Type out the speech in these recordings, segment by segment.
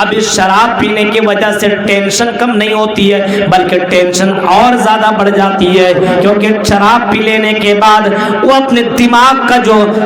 اب اس شراب پینے کی وجہ سے ٹینشن کم نہیں ہوتی ہے بلکہ ٹینشن اور زیادہ بڑھ جاتی ہے، کیونکہ شراب پی لینے کے بعد وہ اپنے دماغ کا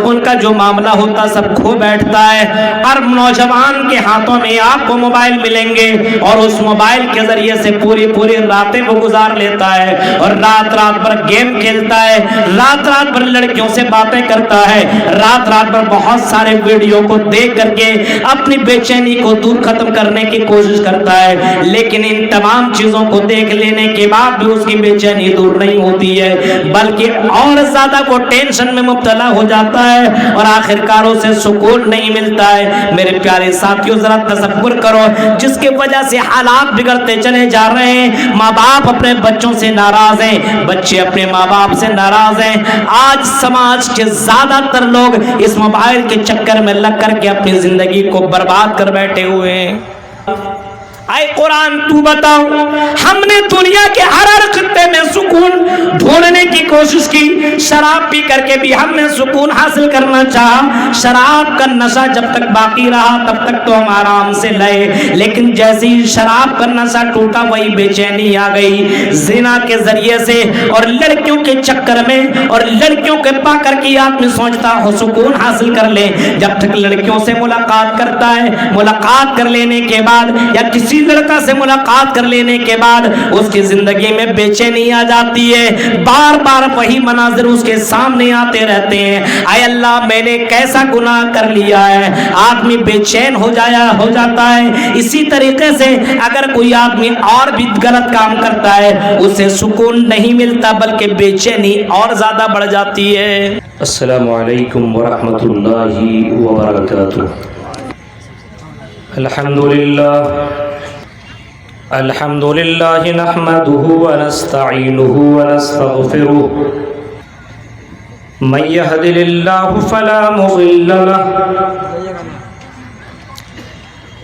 ان کا جو معاملہ ہوتا سب کھو بیٹھتا ہے۔ اور نوجوان کے ہاتھوں میں آپ کو موبائل ملیں گے اور اس موبائل کے ذریعے سے پوری راتیں وہ گزار لیتا ہے اور رات بھر گیم کھیلتا ہے، رات بھر لڑکیوں سے باتیں کرتا ہے، رات بھر بہت سارے ویڈیو کو دیکھ کر کے اپنی بے چینی کو دور ختم کرنے کی کوشش کرتا ہے، لیکن ان تمام چیزوں کو دیکھ لینے کے بعد بھی اس کی بے چینی دور نہیں ہوتی ہے بلکہ اور زیادہ وہ ٹینشن میں مبتلا ہو جاتا ہے اور آخرکار اسے سکون نہیں ملتا ہے۔ میرے پیارے ساتھیوں ذرا تصور کرو جس کی وجہ سے حالات بگڑتے چلے جا رہے ہیں، ماں باپ اپنے بچوں سے ناراض ہیں، بچے اپنے ماں باپ سے ناراض ہیں۔ آج سماج کے زیادہ تر لوگ اس موبائل کے چکر میں لگ کر کے اپنی زندگی کو برباد کر بیٹھے ہوئے ہیں۔ اے قرآن تو بتاؤ، ہم نے دنیا کے ہر خطے میں سکون ڈھونڈنے کی کوشش کی، شراب پی کر کے بھی ہم نے سکون حاصل کرنا چاہا، شراب کا نشہ جب تک باقی رہا تب تک تو ہم آرام سے لئے، لیکن جیسے ہی شراب کا نشہ ٹوٹا وہی بے چینی آ گئی، زنا کے ذریعے سے اور لڑکیوں کے چکر میں اور لڑکیوں کے پا کر کے آدمی سوچتا ہو سکون حاصل کر لے، جب تک لڑکیوں سے ملاقات کرتا ہے، ملاقات کر لینے کے بعد یا کسی لڑکا سے ملاقات کر لینے کے بعد اس کی زندگی میں بے چینی آ جاتی ہے، بار بار وہی مناظر اس کے سامنے آتے رہتے ہیں۔ اے اللہ میں نے کیسا گناہ کر لیا ہے، آدمی بے چین ہو جاتا ہے۔ اسی طریقے سے اگر کوئی آدمی اور بھی غلط کام کرتا ہے اسے سکون نہیں ملتا بلکہ بے چینی اور زیادہ بڑھ جاتی ہے۔ السلام علیکم ورحمۃ اللہ وبرکاتہ۔ الحمد لله نحمده ونستعينه ونستغفره، من يهد الله فلا مضل له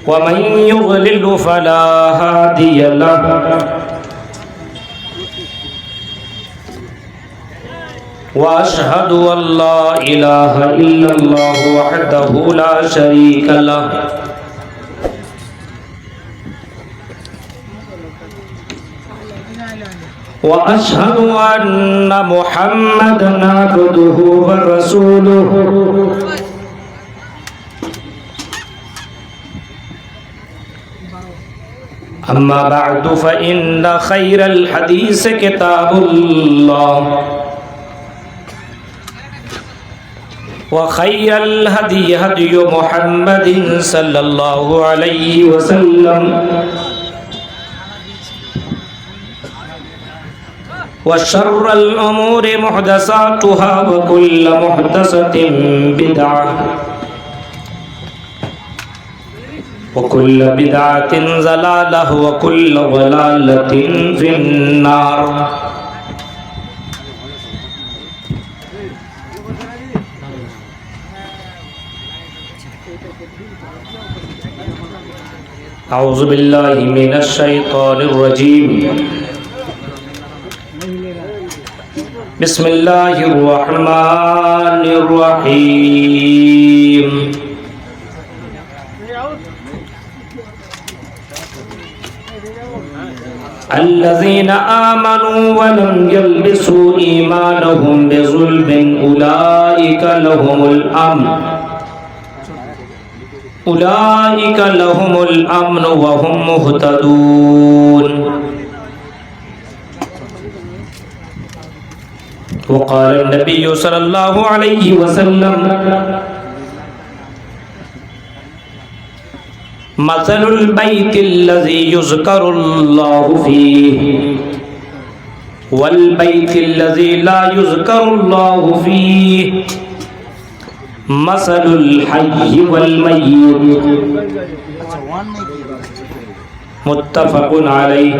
ومن يضلل فلا هادي له، وأشهد أن لا إله إلا الله وحده لا شريك له، وأشهد أن محمدًا عبده ورسوله، أما بعد فإن خير الحديث كتاب الله، وخير الهدي هدي محمد صلى الله عليه وسلم، وشر الأمور محدثاتها وكل محدثة بدعة وكل بدعة ضلالة وكل ضلالة في النار۔ أعوذ بالله من الشيطان الرجيم، بسم اللہ الرحمن الرحیم۔ الذین آمنوا ولم يلبسوا ایمانهم بظلم اولئک لهم الامن وهم مہتدون۔ وقال النبي صلى الله عليه وسلم، مثل البيت الذي يذكر الله فيه والبيت الذي لا يذكر الله فيه مثل الحي والميت، متفق عليه۔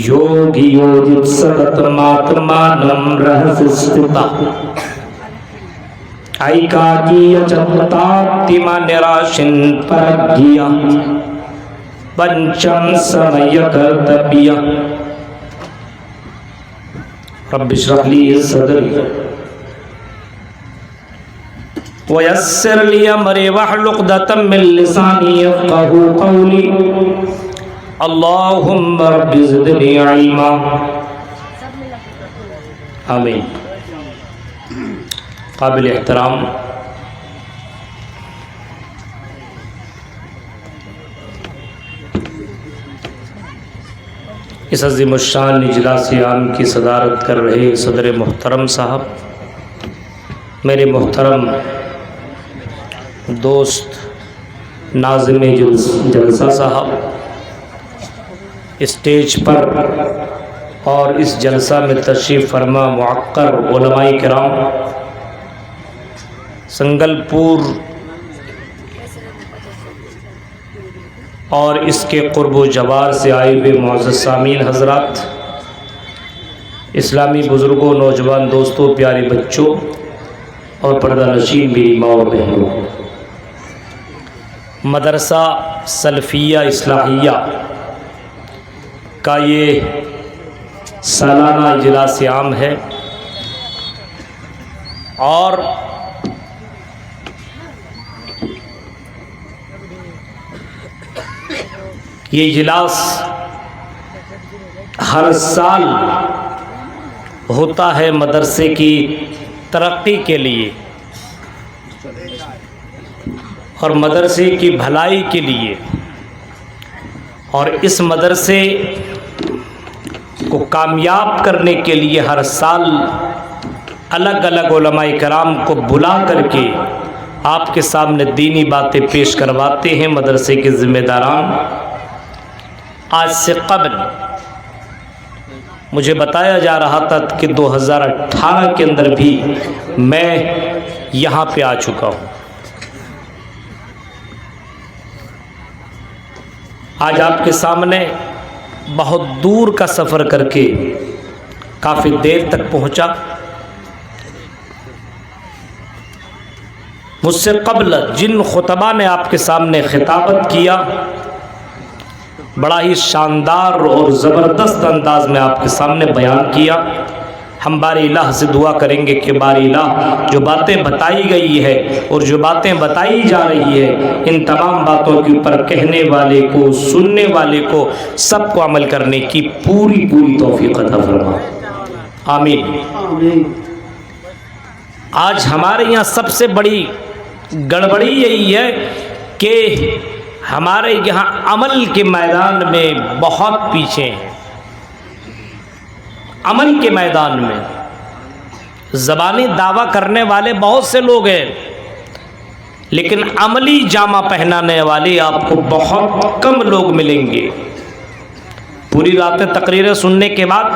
ಯೋಗಿ ಯೋಜಿತ್ ಸತತ ಮಾತಮಾನಂ ರಹಸ್ಯಸ್ಥಿತ ഐകാകിയ ചത്താത്തിമനിരാശിൻ പരഗിയ പഞ്ചം സമയ കർത്തവ്യ റബ്ബി ഇശ്റഹ് ലി സദ്രി വയസ്സിർ ലി അംരി വഹ്ലുൽ ഉഖ്ദതം മിൻ ലിസാനി യഫ്ഖഹു ഖൗലി اللهم رب زدني علما آمین. قابل احترام اس عظیم الشان اجلاس عام کی صدارت کر رہے صدر محترم صاحب، میرے محترم دوست ناظم جلسہ صاحب، اسٹیج پر اور اس جلسہ میں تشریف فرما معقر علماء کرام، سنگل پور اور اس کے قرب و جوار سے آئے ہوئے معزز سامعین حضرات، اسلامی بزرگوں، نوجوان دوستوں، پیارے بچوں اور پردہ نشین میری ماں اور بہنوں، مدرسہ سلفیہ اصلاحیہ کا یہ سالانہ اجلاس عام ہے اور یہ اجلاس ہر سال ہوتا ہے مدرسے کی ترقی کے لیے اور مدرسے کی بھلائی کے لیے، اور اس مدرسے کو کامیاب کرنے کے لیے ہر سال الگ الگ علماء کرام کو بلا کر کے آپ کے سامنے دینی باتیں پیش کرواتے ہیں مدرسے کے ذمہ داران۔ آج سے قبل مجھے بتایا جا رہا تھا کہ 2018 کے اندر بھی میں یہاں پہ آ چکا ہوں۔ آج آپ کے سامنے بہت دور کا سفر کر کے کافی دیر تک پہنچا۔ مجھ سے قبل جن خطبہ نے آپ کے سامنے خطابت کیا، بڑا ہی شاندار اور زبردست انداز میں آپ کے سامنے بیان کیا۔ ہم باری الہ سے دعا کریں گے کہ باری الہ جو باتیں بتائی گئی ہے اور جو باتیں بتائی جا رہی ہے، ان تمام باتوں کے اوپر کہنے والے کو، سننے والے کو، سب کو عمل کرنے کی پوری توفیق عطا فرما، آمین۔ آج ہمارے یہاں سب سے بڑی گڑبڑی یہی ہے کہ ہمارے یہاں عمل کے میدان میں بہت پیچھے ہیں۔ عمل کے میدان میں زبانی دعویٰ کرنے والے بہت سے لوگ ہیں، لیکن عملی جامہ پہنانے والے آپ کو بہت کم لوگ ملیں گے۔ پوری راتیں تقریریں سننے کے بعد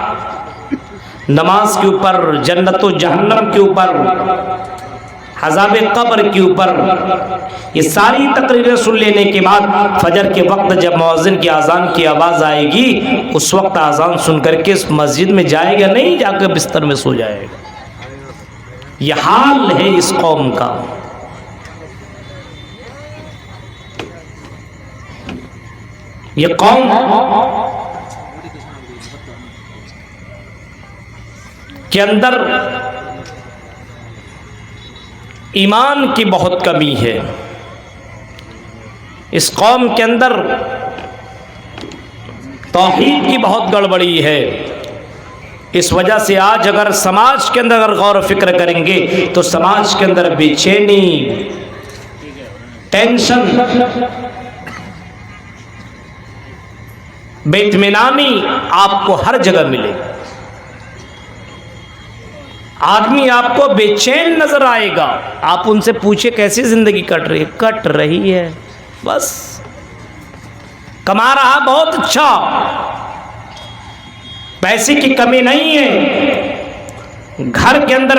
نماز کے اوپر، جنت و جہنم کے اوپر، عذاب قبر کے اوپر، یہ ساری تقریریں سن لینے کے بعد فجر کے وقت جب مؤذن کی اذان کی آواز آئے گی، اس وقت اذان سن کر کے اس مسجد میں جائے گا نہیں، جا کے بستر میں سو جائے گا۔ یہ حال ہے اس قوم کا۔ یہ قوم کے اندر ایمان کی بہت کمی ہے، اس قوم کے اندر توحید کی بہت گڑبڑی ہے۔ اس وجہ سے آج اگر سماج کے اندر اگر غور و فکر کریں گے تو سماج کے اندر بے چینی، ٹینشن، بے اطمینانی آپ کو ہر جگہ ملے گی۔ آدمی آپ کو بے چین نظر آئے گا۔ آپ ان سے پوچھے کیسی زندگی کٹ رہی ہے؟ کٹ رہی ہے، بس کما رہا بہت اچھا، پیسے کی کمی نہیں ہے، گھر کے اندر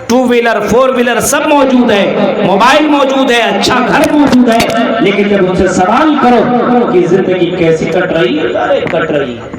2 ویلر 4 ویلر سب موجود ہے، موبائل موجود ہے، اچھا گھر موجود ہے، لیکن جب ان سے سوال کرو کہ زندگی کیسی کٹ رہی ہے، کٹ رہی ہے۔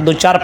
2-4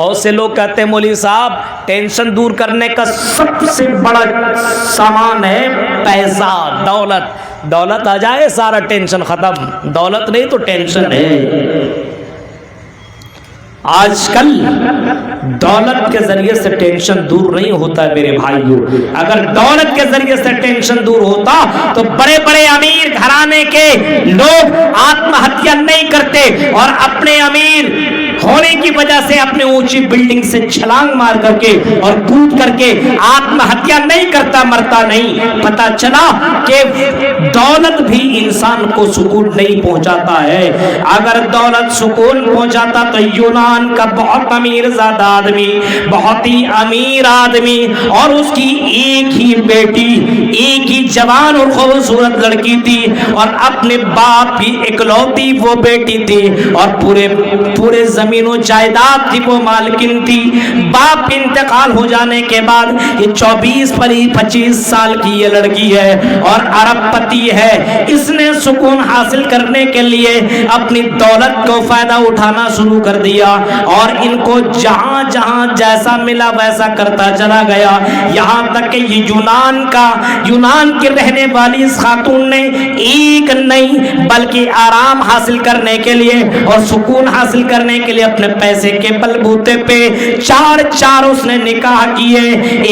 اور سے لوگ کہتے ہیں مولوی صاحب ٹینشن دور کرنے کا سب سے بڑا سامان ہے پیسہ، دولت، دولت آ جائے سارا ٹینشن ختم، دولت نہیں تو ٹینشن ہے۔ آج کل دولت کے ذریعے سے ٹینشن دور نہیں ہوتا ہے میرے بھائیوں۔ اگر دولت کے ذریعے سے ٹینشن دور ہوتا تو بڑے بڑے امیر گھرانے کے لوگ آتم ہتیا نہیں کرتے اور اپنے امیر ہونے کی وجہ سے اپنے اونچی بلڈنگ سے چھلانگ مار کر کے اور کود کر کے آتم ہتیا نہیں کرتا، مرتا نہیں۔ پتہ چلا کہ دولت بھی انسان کو سکون نہیں پہنچاتا ہے۔ اگر دولت سکون پہنچاتا تو یونان کا بہت امیر زادہ آدمی، بہت ہی امیر آدمی، اور اس کی ایک ہی بیٹی، ایک ہی جوان اور خوبصورت لڑکی تھی، اور اپنے باپ کی اکلوتی وہ بیٹی تھی، اور پورے زمین و جائیداد کی وہ مالکن تھی۔ باپ کے انتقال ہو جانے کے بعد یہ 24-25 سال کی یہ لڑکی ہے اور ارب پتی ہے۔ اس نے سکون حاصل کرنے کے لیے اپنی دولت کو فائدہ اٹھانا شروع کر دیا اور ان کو جہاں جہاں جیسا ملا ویسا کرتا چلا گیا، یہاں تک کہ یہ یونان کے رہنے والی اس خاتون نے ایک نہیں بلکہ آرام حاصل کرنے کے لیے اور سکون حاصل کرنے کے لیے اپنے پیسے کے بل بوتے پہ چار اس نے نکاح کیے۔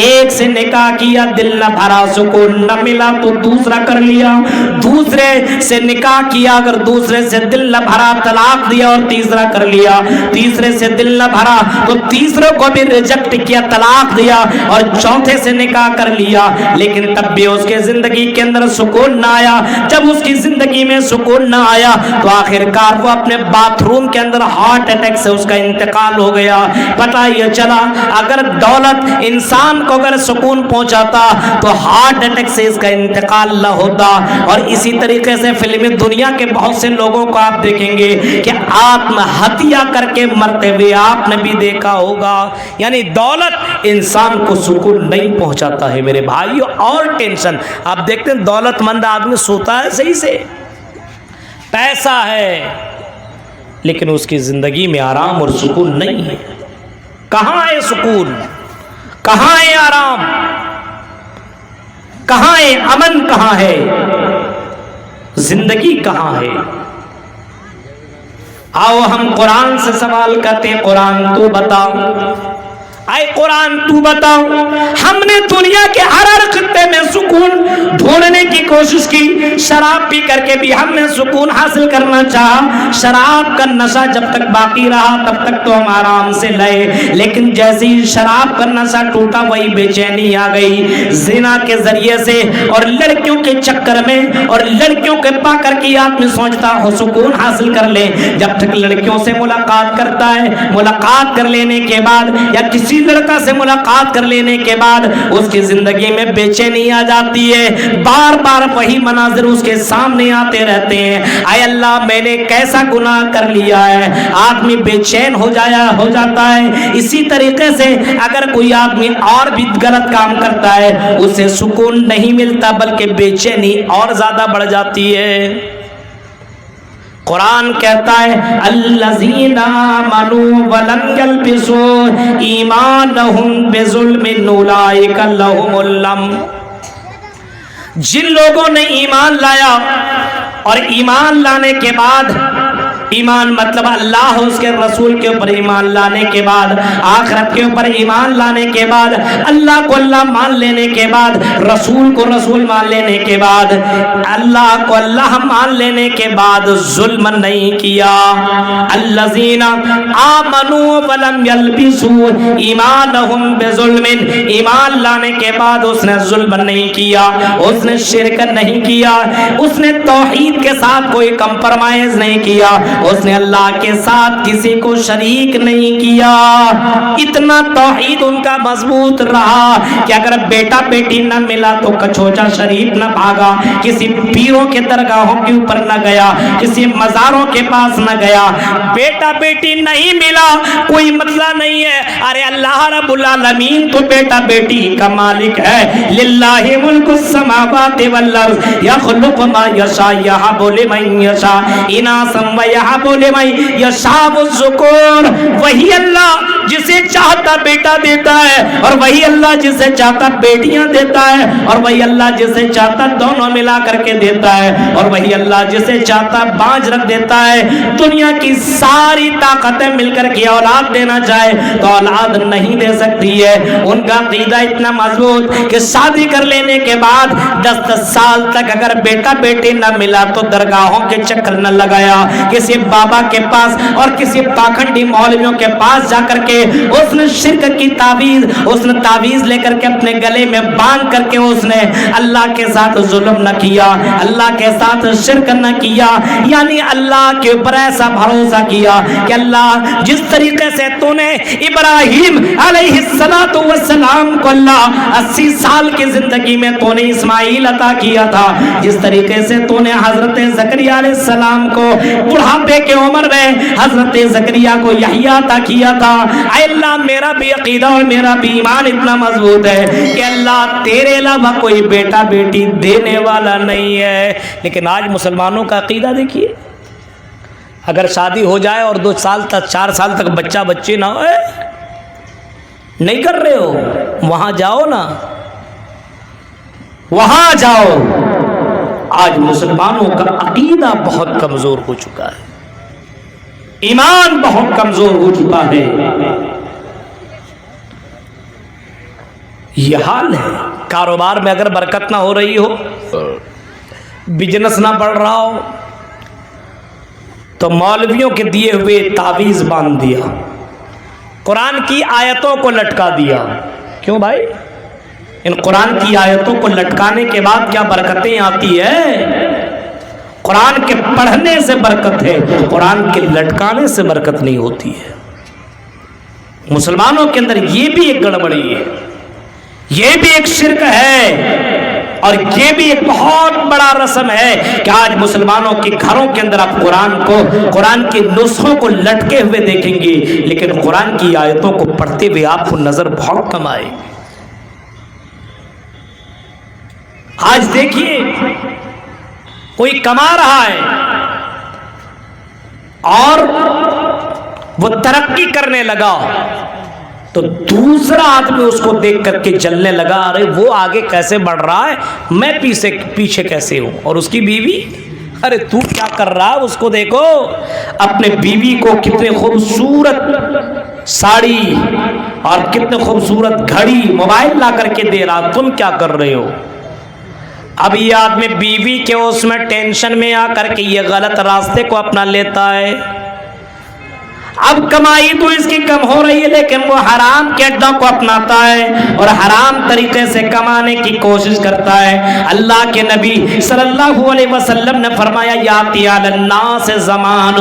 ایک سے نکاح کیا، دل نہ بھرا، سکون نہ ملا تو دوسرا کر لیا، دوسرے سے نکاح کیا، اگر دوسرے سے دل نہ بھرا طلاق دیا اور تیسرا کر لیا، تیسرے سے دل نہ بھرا تو تیسرے کو بھی ریجیکٹ کیا، طلاق دیا اور چوتھے سے نکاح کر لیا، لیکن تب بھی اس کے زندگی کے اندر سکون نہ آیا۔ جب اس کی زندگی میں سکون نہ آیا تو آخرکار وہ اپنے باتھ روم کے اندر ہارٹ اٹیک سے اس کا انتقال ہو گیا۔ پتہ یہ چلا اگر دولت انسان کو اگر سکون پہنچاتا تو ہارٹ اٹیک سے اس کا انتقال نہ ہوتا۔ اور اسی طریقے سے فلمی دنیا کے بہت سے لوگوں کو آپ دیکھیں گے کہ آتم ہتیا کر کے مرتے ہوئے آپ نے بھی دیکھا ہوگا۔ یعنی دولت انسان کو سکون نہیں پہنچاتا ہے میرے بھائیو، اور ٹینشن آپ دیکھتے ہیں دولت مند آدمی سوتا ہے صحیح سے، پیسہ ہے لیکن اس کی زندگی میں آرام اور سکون نہیں ہے۔ کہاں ہے سکون؟ کہاں ہے آرام؟ کہاں ہے امن؟ کہاں ہے زندگی؟ کہاں ہے؟ آؤ ہم قرآن سے سوال کرتے ہیں، قرآن تو بتاؤ، اے قرآن تو بتاؤ۔ ہم نے دنیا کے ہر خطے میں سکون ڈھونڈنے کی کوشش کی، شراب پی کر کے بھی ہم نے سکون حاصل کرنا چاہا، شراب کا نشہ جب تک باقی رہا تب تک تو ہم آرام سے لئے، لیکن جیسے ہی شراب کا نشہ ٹوٹا وہی بے چینی آ گئی، زنا کے ذریعے سے اور لڑکیوں کے چکر میں اور لڑکیوں کے پا کر کے آدمی سوچتا ہو سکون حاصل کر لے، جب تک لڑکیوں سے ملاقات کرتا ہے، ملاقات کر لینے کے بعد یا کسی لڑکا سے ملاقات کر لینے کے بعد اس کی زندگی میں بے چینی آ جاتی ہے، بار بار وہی مناظر اس کے سامنے آتے رہتے ہیں، اے اللہ میں نے کیسا گناہ کر لیا ہے، آدمی بے چین ہو جاتا ہے۔ اسی طریقے سے اگر کوئی آدمی اور بھی غلط کام کرتا ہے اسے سکون نہیں ملتا بلکہ بے چینی اور زیادہ بڑھ جاتی ہے۔ قرآن کہتا ہے الذین آمنوا ولم یلبسوا ایمانہم بظلم اولئک لہم الامن، جن لوگوں نے ایمان لایا اور ایمان لانے کے بعد، ایمان مطلب اللہ اس کے رسول کے اوپر ایمان لانے کے بعد، آخرت کے اوپر ایمان لانے کے بعد، اللہ کو اللہ مان لینے کے بعد، رسول کو رسول مان لینے کے بعد، اللہ کو اللہ مان لینے کے بعد ظلم نہیں کیا۔ الذین آمنوا ولم یلبسوا ایمانہم بظلم، ایمان لانے کے بعد اس نے ظلم نہیں کیا، اس نے شرک نہیں کیا، اس نے توحید کے ساتھ کوئی کمپرمائز نہیں کیا، اس نے اللہ کے ساتھ کسی کو شریک نہیں کیا۔ اتنا توحید ان کا مضبوط رہا کہ اگر بیٹا بیٹی نہ ملا تو کچوچا شریف نہ بھاگا، کسی پیروں کے درگاہوں کے اوپر نہ گیا، کسی مزاروں کے پاس نہ گیا۔ بیٹا بیٹی نہیں ملا کوئی مسئلہ نہیں ہے، ارے اللہ رب العالمین تو بیٹا بیٹی کا مالک ہے، للہ ملک السماوات والارض یخلق ما یشاء یہب لمن یشاء اناثا ویہب لمن یشاء الذکور، وہی اللہ جسے چاہتا بیٹا دیتا ہے اور وہی اللہ جسے چاہتا بیٹیاں دیتا ہے اور وہی اللہ جسے چاہتا دونوں ملا کر کے دیتا ہے اور وہی اللہ جسے چاہتا بانج رکھ دیتا ہے. دنیا کی ساری طاقتیں مل کر کے اولاد دینا چاہے تو اولاد نہیں دے سکتی ہے. ان کا عقیدہ اتنا مضبوط کہ شادی کر لینے کے بعد 10 سال تک اگر بیٹا بیٹی نہ ملا تو درگاہوں کے چکر نہ لگایا, کسی بابا کے پاس اور کسی پاکھنڈی مولویوں کے پاس جا کر کے اس نے شرک کی تعویذ, اس نے تعویذ لے کر کے اپنے گلے میں باندھ کر کے اس نے اللہ کے ساتھ ظلم نہ کیا, اللہ کے ساتھ شرک نہ کیا, یعنی اللہ کے اوپر ایسا بھروسہ کیا کہ اللہ جس طریقے سے تو نے ابراہیم علیہ السلام کو اللہ 80 سال کی زندگی میں تو نے اسماعیل عطا کیا تھا, جس طریقے سے تو نے حضرت زکریا علیہ السلام کو بڑھاپے کے عمر میں حضرت زکریا کو یحییٰ عطا کیا تھا. اے اللہ میرا بھی عقیدہ اور میرا بھی ایمان اتنا مضبوط ہے کہ اللہ تیرے علاوہ کوئی بیٹا بیٹی دینے والا نہیں ہے. لیکن آج مسلمانوں کا عقیدہ دیکھیے, اگر شادی ہو جائے اور 2 سال تک 4 سال تک بچہ بچی نہ ہوئے, نہیں کر رہے ہو, وہاں جاؤ نا, وہاں جاؤ. آج مسلمانوں کا عقیدہ بہت کمزور ہو چکا ہے, ایمان بہت کمزور ہو چکا ہے. یہ حال ہے. کاروبار میں اگر برکت نہ ہو رہی ہو, بزنس نہ بڑھ رہا ہو, تو مولویوں کے دیے ہوئے تعویذ باندھ دیا, قرآن کی آیتوں کو لٹکا دیا. کیوں بھائی؟ ان قرآن کی آیتوں کو لٹکانے کے بعد کیا برکتیں آتی ہے؟ قرآن کے پڑھنے سے برکت ہے, قرآن کے لٹکانے سے برکت نہیں ہوتی ہے. مسلمانوں کے اندر یہ بھی ایک گڑبڑی ہے, یہ بھی ایک شرک ہے, اور یہ بھی ایک بہت بڑا رسم ہے کہ آج مسلمانوں کے گھروں کے اندر آپ قرآن کے نسخوں کو لٹکے ہوئے دیکھیں گے, لیکن قرآن کی آیتوں کو پڑھتے ہوئے آپ کو نظر بہت کم آئے. آج دیکھیے کوئی کما رہا ہے اور وہ ترقی کرنے لگا تو دوسرا آدمی اس کو دیکھ کر کے جلنے لگا, ارے وہ آگے کیسے بڑھ رہا ہے, میں پیچھے کیسے ہوں. اور اس کی بیوی, ارے تو کیا کر رہا ہے, اس کو دیکھو, اپنے بیوی کو کتنے خوبصورت ساڑی اور کتنے خوبصورت گھڑی موبائل لا کر کے دے رہا, تم کیا کر رہے ہو. اب یہ آدمی بیوی کے اس میں ٹینشن میں آ کر کے یہ غلط راستے کو اپنا لیتا ہے. اب کمائی تو اس کی کم ہو رہی ہے لیکن وہ حرام کے اڈوں کو اپناتا ہے اور حرام طریقے سے کمانے کی کوشش کرتا ہے. اللہ کے نبی صلی اللہ علیہ وسلم نے فرمایا, یاتی علی الناس زمان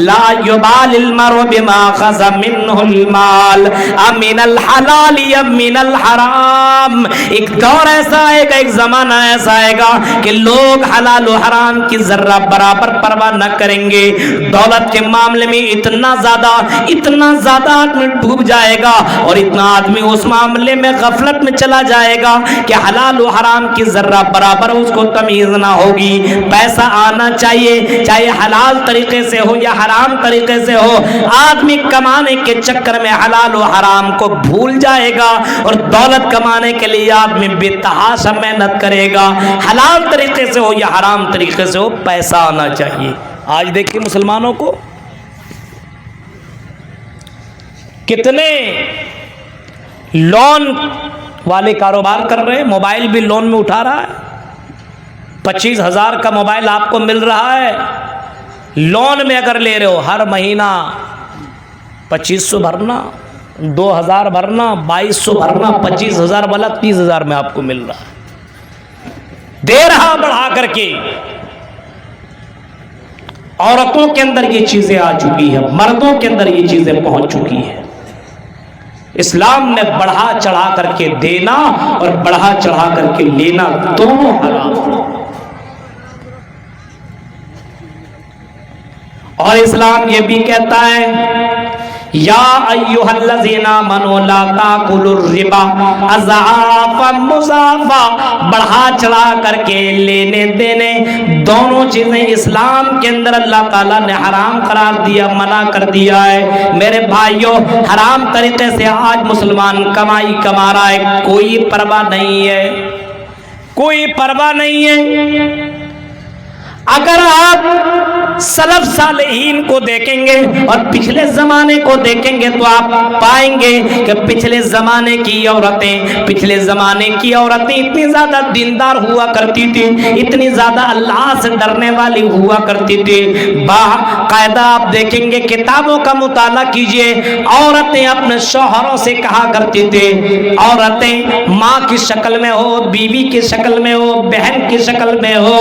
لا یبال المرء بما اخذ منه المال امن الحلال من الحرام. ایک دور ایسا آئے گا, ایک زمانہ ایسا آئے گا کہ لوگ حلال و حرام کی ذرہ برابر پرواہ نہ کریں گے. دولت کے معاملے میں اتنا زیادہ آدمی ڈوب جائے گا اور اتنا آدمی اس معاملے میں غفلت میں چلا جائے گا کہ حلال و حرام کی ذرہ برابر اس کو تمیز نہ ہوگی. پیسہ آنا چاہیے, چاہے حلال طریقے سے ہو یا حرام طریقے سے ہو, آدمی کمانے کے چکر میں حلال و حرام کو بھول جائے گا اور دولت کمانے کے لیے آدمی بے تحاشا محنت کرے گا. حلال طریقے سے ہو یا حرام طریقے سے ہو, پیسہ آنا چاہیے. آج دیکھیے مسلمانوں کو کتنے لون والے کاروبار کر رہے ہیں, موبائل بھی لون میں اٹھا رہا ہے. 25,000 کا موبائل آپ کو مل رہا ہے لون میں, اگر لے رہے ہو ہر مہینہ 2,500 بھرنا, 2,000 بھرنا, 2,200 بھرنا, 25,000 والا 30,000 میں آپ کو مل رہا ہے, دے رہا بڑھا کر کے. عورتوں کے اندر یہ چیزیں آ چکی ہیں, مردوں کے اندر یہ چیزیں پہنچ چکی ہیں. اسلام نے بڑھا چڑھا کر کے دینا اور بڑھا چڑھا کر کے لینا دونوں حرام. اور اسلام یہ بھی کہتا ہے یا ایھا الذین آمنوا لا تاکلوا الربا اضعافا مضاعفا، بڑھا چڑھا کر کے لینے دینے دونوں چیزیں اسلام کے اندر اللہ تعالیٰ نے حرام قرار دیا، منع کر دیا ہے۔ میرے بھائیوں، حرام طریقے سے آج مسلمان کمائی کما رہا ہے، کوئی پرواہ نہیں ہے، کوئی پرواہ نہیں ہے۔ اگر آپ سلف صالحین کو دیکھیں گے اور پچھلے زمانے کو دیکھیں گے تو آپ پائیں گے کہ پچھلے زمانے کی عورتیں اتنی زیادہ دیندار ہوا کرتی تھی، اتنی زیادہ اللہ سے ڈرنے والی ہوا کرتی تھی۔ باقاعدہ آپ دیکھیں گے، کتابوں کا مطالعہ کیجئے، عورتیں اپنے شوہروں سے کہا کرتی تھی، عورتیں ماں کی شکل میں ہو، بیوی کی شکل میں ہو، بہن کی شکل میں ہو،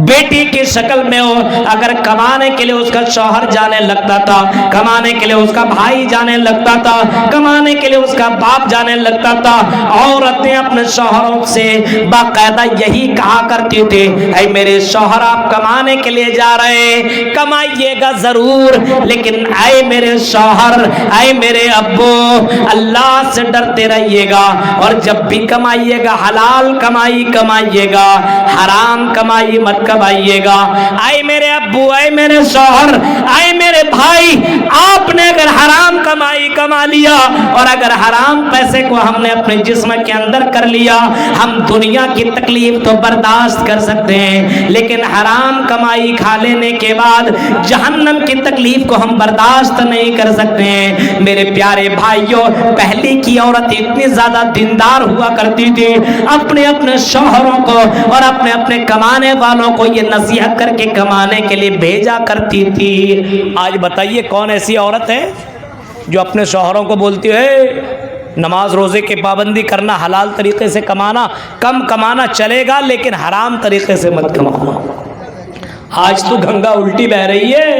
بیٹی کی شکل میں ہو، اگر کمانے کے لیے اس کا شوہر جانے لگتا تھا، کمانے کے لیے اس کا بھائی جانے لگتا تھا، کمانے کے لیے اس کا باپ جانے لگتا تھا، عورتیں اپنے شوہروں سے باقاعدہ یہی کہا کرتی تھی، اے میرے شوہر آپ کمانے کے لیے جا رہے ہیں، کمائیے گا ضرور، لیکن اے میرے شوہر، اے میرے ابو، اللہ سے ڈرتے رہیے گا، اور جب بھی کمائیے گا حلال کمائی کمائیے گا، حرام کمائی مت کمائیے گا۔ اے میرے ابو، اے میرے شوہر، اے میرے بھائی، آپ نے اگر حرام کمائی کما لیا اور اگر حرام پیسے کو ہم نے اپنے جسم کے اندر کر لیا، ہم دنیا کی تکلیف تو برداشت کر سکتے ہیں، لیکن حرام کمائی کھا لینے کے بعد جہنم کی تکلیف کو ہم برداشت نہیں کر سکتے ہیں۔ میرے پیارے بھائیوں، پہلے کی عورت اتنی زیادہ دیندار ہوا کرتی تھی، اپنے شوہروں کو اور اپنے کمانے والوں کو یہ نصیحت کر کے کمانے کے لیے بھیجا کرتی تھی۔ آج بتائیے کون ایسی عورت ہے جو اپنے شوہروں کو بولتی ہے نماز روزے کی پابندی کرنا، حلال طریقے سے کمانا، کم کمانا چلے گا لیکن حرام طریقے سے مت کمانا۔ آج تو گنگا الٹی بہ رہی ہے،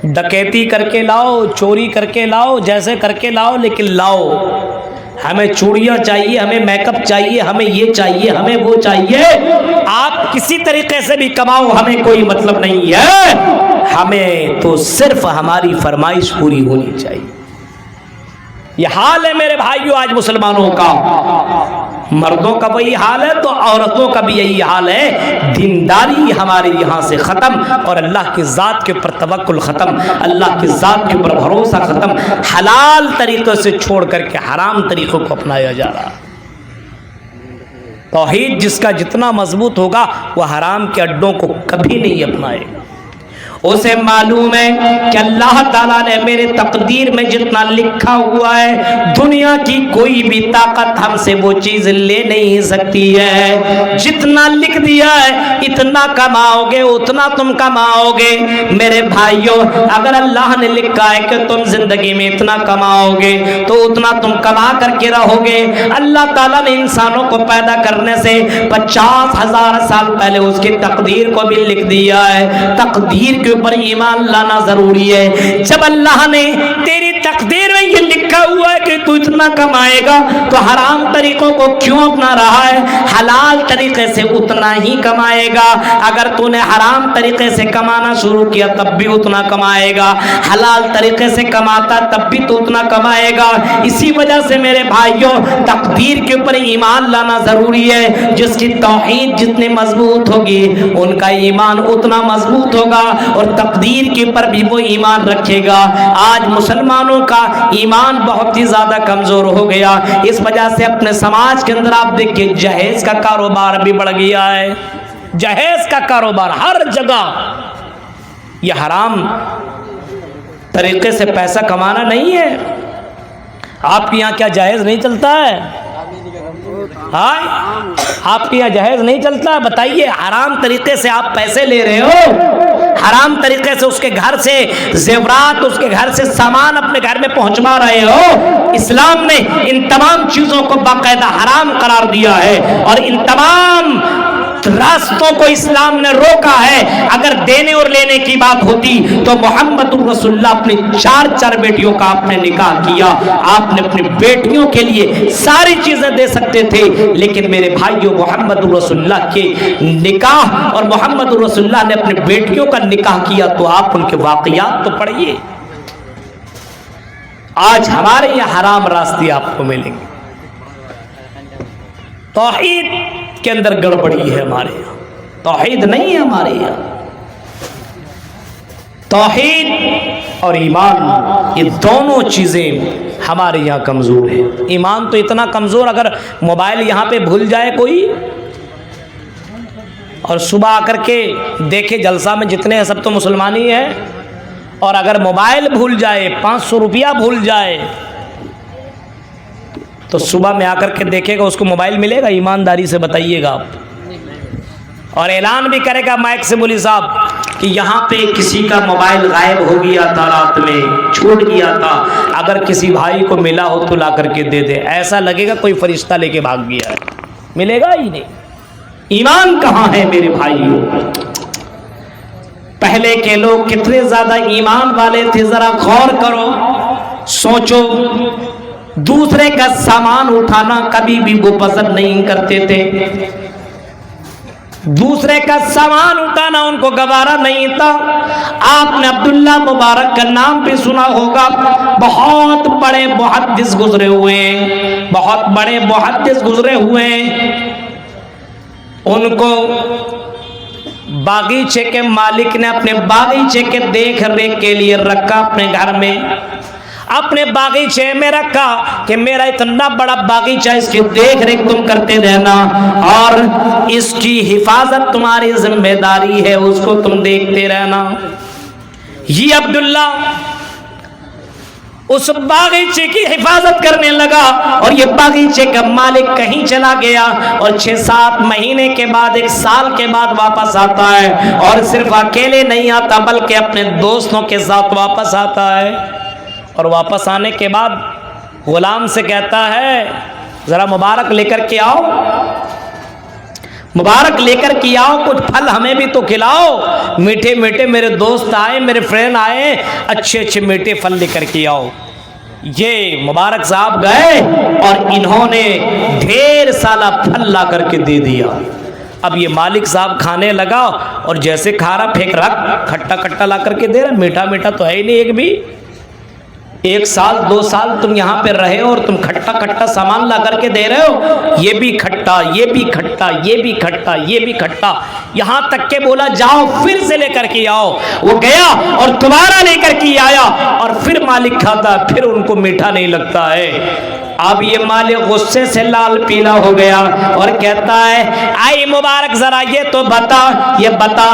ڈکیتی کر کے لاؤ، چوری کر کے لاؤ، جیسے کر کے لاؤ، لیکن لاؤ، ہمیں چوڑیاں چاہیے، ہمیں میک اپ چاہیے، ہمیں یہ چاہیے، ہمیں وہ چاہیے۔ آپ کسی طریقے سے بھی کماؤ، ہمیں کوئی مطلب نہیں ہے، ہمیں تو صرف ہماری فرمائش پوری ہونی چاہیے۔ یہ حال ہے میرے بھائیوں آج مسلمانوں کا، مردوں کا وہی حال ہے تو عورتوں کا بھی یہی حال ہے۔ دینداری ہمارے یہاں سے ختم، اور اللہ کی ذات کے اوپر توکل ختم، اللہ کی ذات کے اوپر بھروسہ ختم، حلال طریقے سے چھوڑ کر کے حرام طریقوں کو اپنایا جا رہا۔ توحید جس کا جتنا مضبوط ہوگا وہ حرام کے اڈوں کو کبھی نہیں اپنائے گا۔ اسے معلوم ہے کہ اللہ تعالیٰ نے میرے تقدیر میں جتنا لکھا ہوا ہے، دنیا کی کوئی بھی طاقت ہم سے وہ چیز لے نہیں سکتی ہے۔ جتنا لکھ دیا ہے اتنا کماؤ گے، اتنا تم کماؤ گے۔ میرے بھائیوں، اگر اللہ نے لکھا ہے کہ تم زندگی میں اتنا کماؤ گے تو اتنا تم کما کر کے رہو گے۔ اللہ تعالیٰ نے انسانوں کو پیدا کرنے سے 50,000 سال پہلے اس کی تقدیر کو بھی لکھ دیا ہے۔ تقدیر کے اوپر ایمان لانا ضروری ہے۔ جب اللہ نے تیری تقدیر میں یہ لکھا ہوا ہے کہ تو اتنا کمائے گا تو حرام طریقوں کو کیوں اپنا رہا ہے؟ حلال طریقے سے اتنا ہی کمائے گا۔ اگر تو نے حرام طریقے سے کمانا شروع کیا تب بھی اتنا کمائے گا، حلال طریقے سے کماتا تب بھی تو اتنا کمائے گا۔ اسی وجہ سے میرے بھائیوں، تقدیر کے اوپر ایمان لانا ضروری ہے۔ جس کی توحید جتنی مضبوط ہوگی ان کا ایمان اتنا مضبوط ہوگا، اور تقدیر کے اوپر بھی وہ ایمان رکھے گا۔ آج مسلمانوں کا ایمان بہت ہی زیادہ کمزور ہو گیا، اس وجہ سے اپنے سماج کے اندر آپ دیکھیں جہیز کا کاروبار بھی بڑھ گیا ہے۔ جہیز کا کاروبار ہر جگہ، یہ حرام طریقے سے پیسہ کمانا نہیں ہے۔ آپ کے یہاں کیا جہیز نہیں چلتا ہے؟ ہاں، آپ کے یہاں جہیز نہیں چلتا؟ بتائیے، حرام طریقے سے آپ پیسے لے رہے ہو، حرام طریقے سے اس کے گھر سے زیورات، اس کے گھر سے سامان اپنے گھر میں پہنچوا رہے ہو۔ اسلام نے ان تمام چیزوں کو باقاعدہ حرام قرار دیا ہے، اور ان تمام راستوں کو اسلام نے روکا ہے۔ اگر دینے اور لینے کی بات ہوتی تو محمد رسول اللہ اپنی چار بیٹیوں کا آپ نے نکاح کیا، آپ نے اپنی بیٹیوں کے لیے ساری چیزیں دے سکتے تھے، لیکن میرے بھائیوں، محمد رسول اللہ کے نکاح اور محمد رسول اللہ نے اپنی بیٹیوں کا نکاح کیا تو آپ ان کے واقعات تو پڑھیے۔ آج ہمارے یہاں حرام راستے آپ کو ملیں گے. توحید کے اندر گڑبڑی ہے ہمارے یہاں, توحید نہیں ہے ہمارے یہاں. توحید اور ایمان یہ دونوں چیزیں ہمارے یہاں کمزور ہیں. ایمان تو اتنا کمزور, اگر موبائل یہاں پہ بھول جائے کوئی اور صبح آ کر کے دیکھے جلسہ میں جتنے ہیں سب تو مسلمان ہی ہیں, اور اگر موبائل بھول جائے, 500 روپیہ بھول جائے, تو صبح میں آ کر کے دیکھے گا اس کو موبائل ملے گا؟ ایمانداری سے بتائیے گا آپ. اور اعلان بھی کرے گا مائک سے مولوی صاحب کہ یہاں پہ کسی کا موبائل غائب ہو گیا تھا, رات میں چھوٹ گیا تھا, اگر کسی بھائی کو ملا ہو تو لا کر کے دے دے. ایسا لگے گا کوئی فرشتہ لے کے بھاگ گیا ہے, ملے گا ہی نہیں. ایمان کہاں ہے میرے بھائیوں؟ پہلے کے لوگ کتنے زیادہ ایمان والے تھے, ذرا غور کرو, سوچو. دوسرے کا سامان اٹھانا کبھی بھی وہ پسند نہیں کرتے تھے, دوسرے کا سامان اٹھانا ان کو گوارا نہیں تھا. آپ نے عبداللہ مبارک کا نام بھی سنا ہوگا, بہت بڑے محدث گزرے ہوئے ہیں, بہت بڑے محدث گزرے ہوئے ہیں. ان کو باغیچے کے مالک نے اپنے باغیچے کے دیکھ ریکھ کے لیے رکھا, اپنے گھر میں اپنے باغیچے میں رکھا کہ میرا اتنا بڑا باغیچہ, اس کی دیکھ ریکھ تم کرتے رہنا اور اس کی حفاظت تمہاری ذمہ داری ہے, اس کو تم دیکھتے رہنا. یہ عبداللہ اس باغیچے کی حفاظت کرنے لگا, اور یہ باغیچے کا مالک کہیں چلا گیا, اور 6-7 مہینے کے بعد, 1 سال کے بعد واپس آتا ہے, اور صرف اکیلے نہیں آتا بلکہ اپنے دوستوں کے ساتھ واپس آتا ہے. اور واپس آنے کے بعد غلام سے کہتا ہے ذرا مبارک لے کر کے آؤ, مبارک لے کر کے آؤ, کچھ پھل ہمیں بھی تو کھلاؤ, میٹھے میٹھے میرے دوست آئے, میرے فرینڈ آئے, اچھے اچھے میٹھے پھل لے کر کے آؤ. یہ مبارک صاحب گئے اور انہوں نے ڈھیر سالہ پھل لا کر کے دے دیا. اب یہ مالک صاحب کھانے لگا, اور جیسے کھا رہا پھینک رہا, کھٹا کھٹا لا کر کے دے رہا, میٹھا میٹھا تو ہے ہی نہیں ایک بھی. 1 سال 2 سال تم یہاں پہ رہے ہو اور تم کھٹا کھٹا سامان لا کر کے دے رہے ہو, یہ بھی کھٹا, یہ بھی کھٹا, یہ بھی کھٹا, یہ بھی کھٹا, یہاں تک کہ بولا جاؤ پھر سے لے کر کے آؤ. وہ گیا اور دوبارہ لے کر کے آیا, اور پھر مالک کھاتا, پھر ان کو میٹھا نہیں لگتا ہے. اب یہ مالک غصے سے لال پیلا ہو گیا اور کہتا ہے آئی مبارک ذرا یہ تو بتا, یہ بتا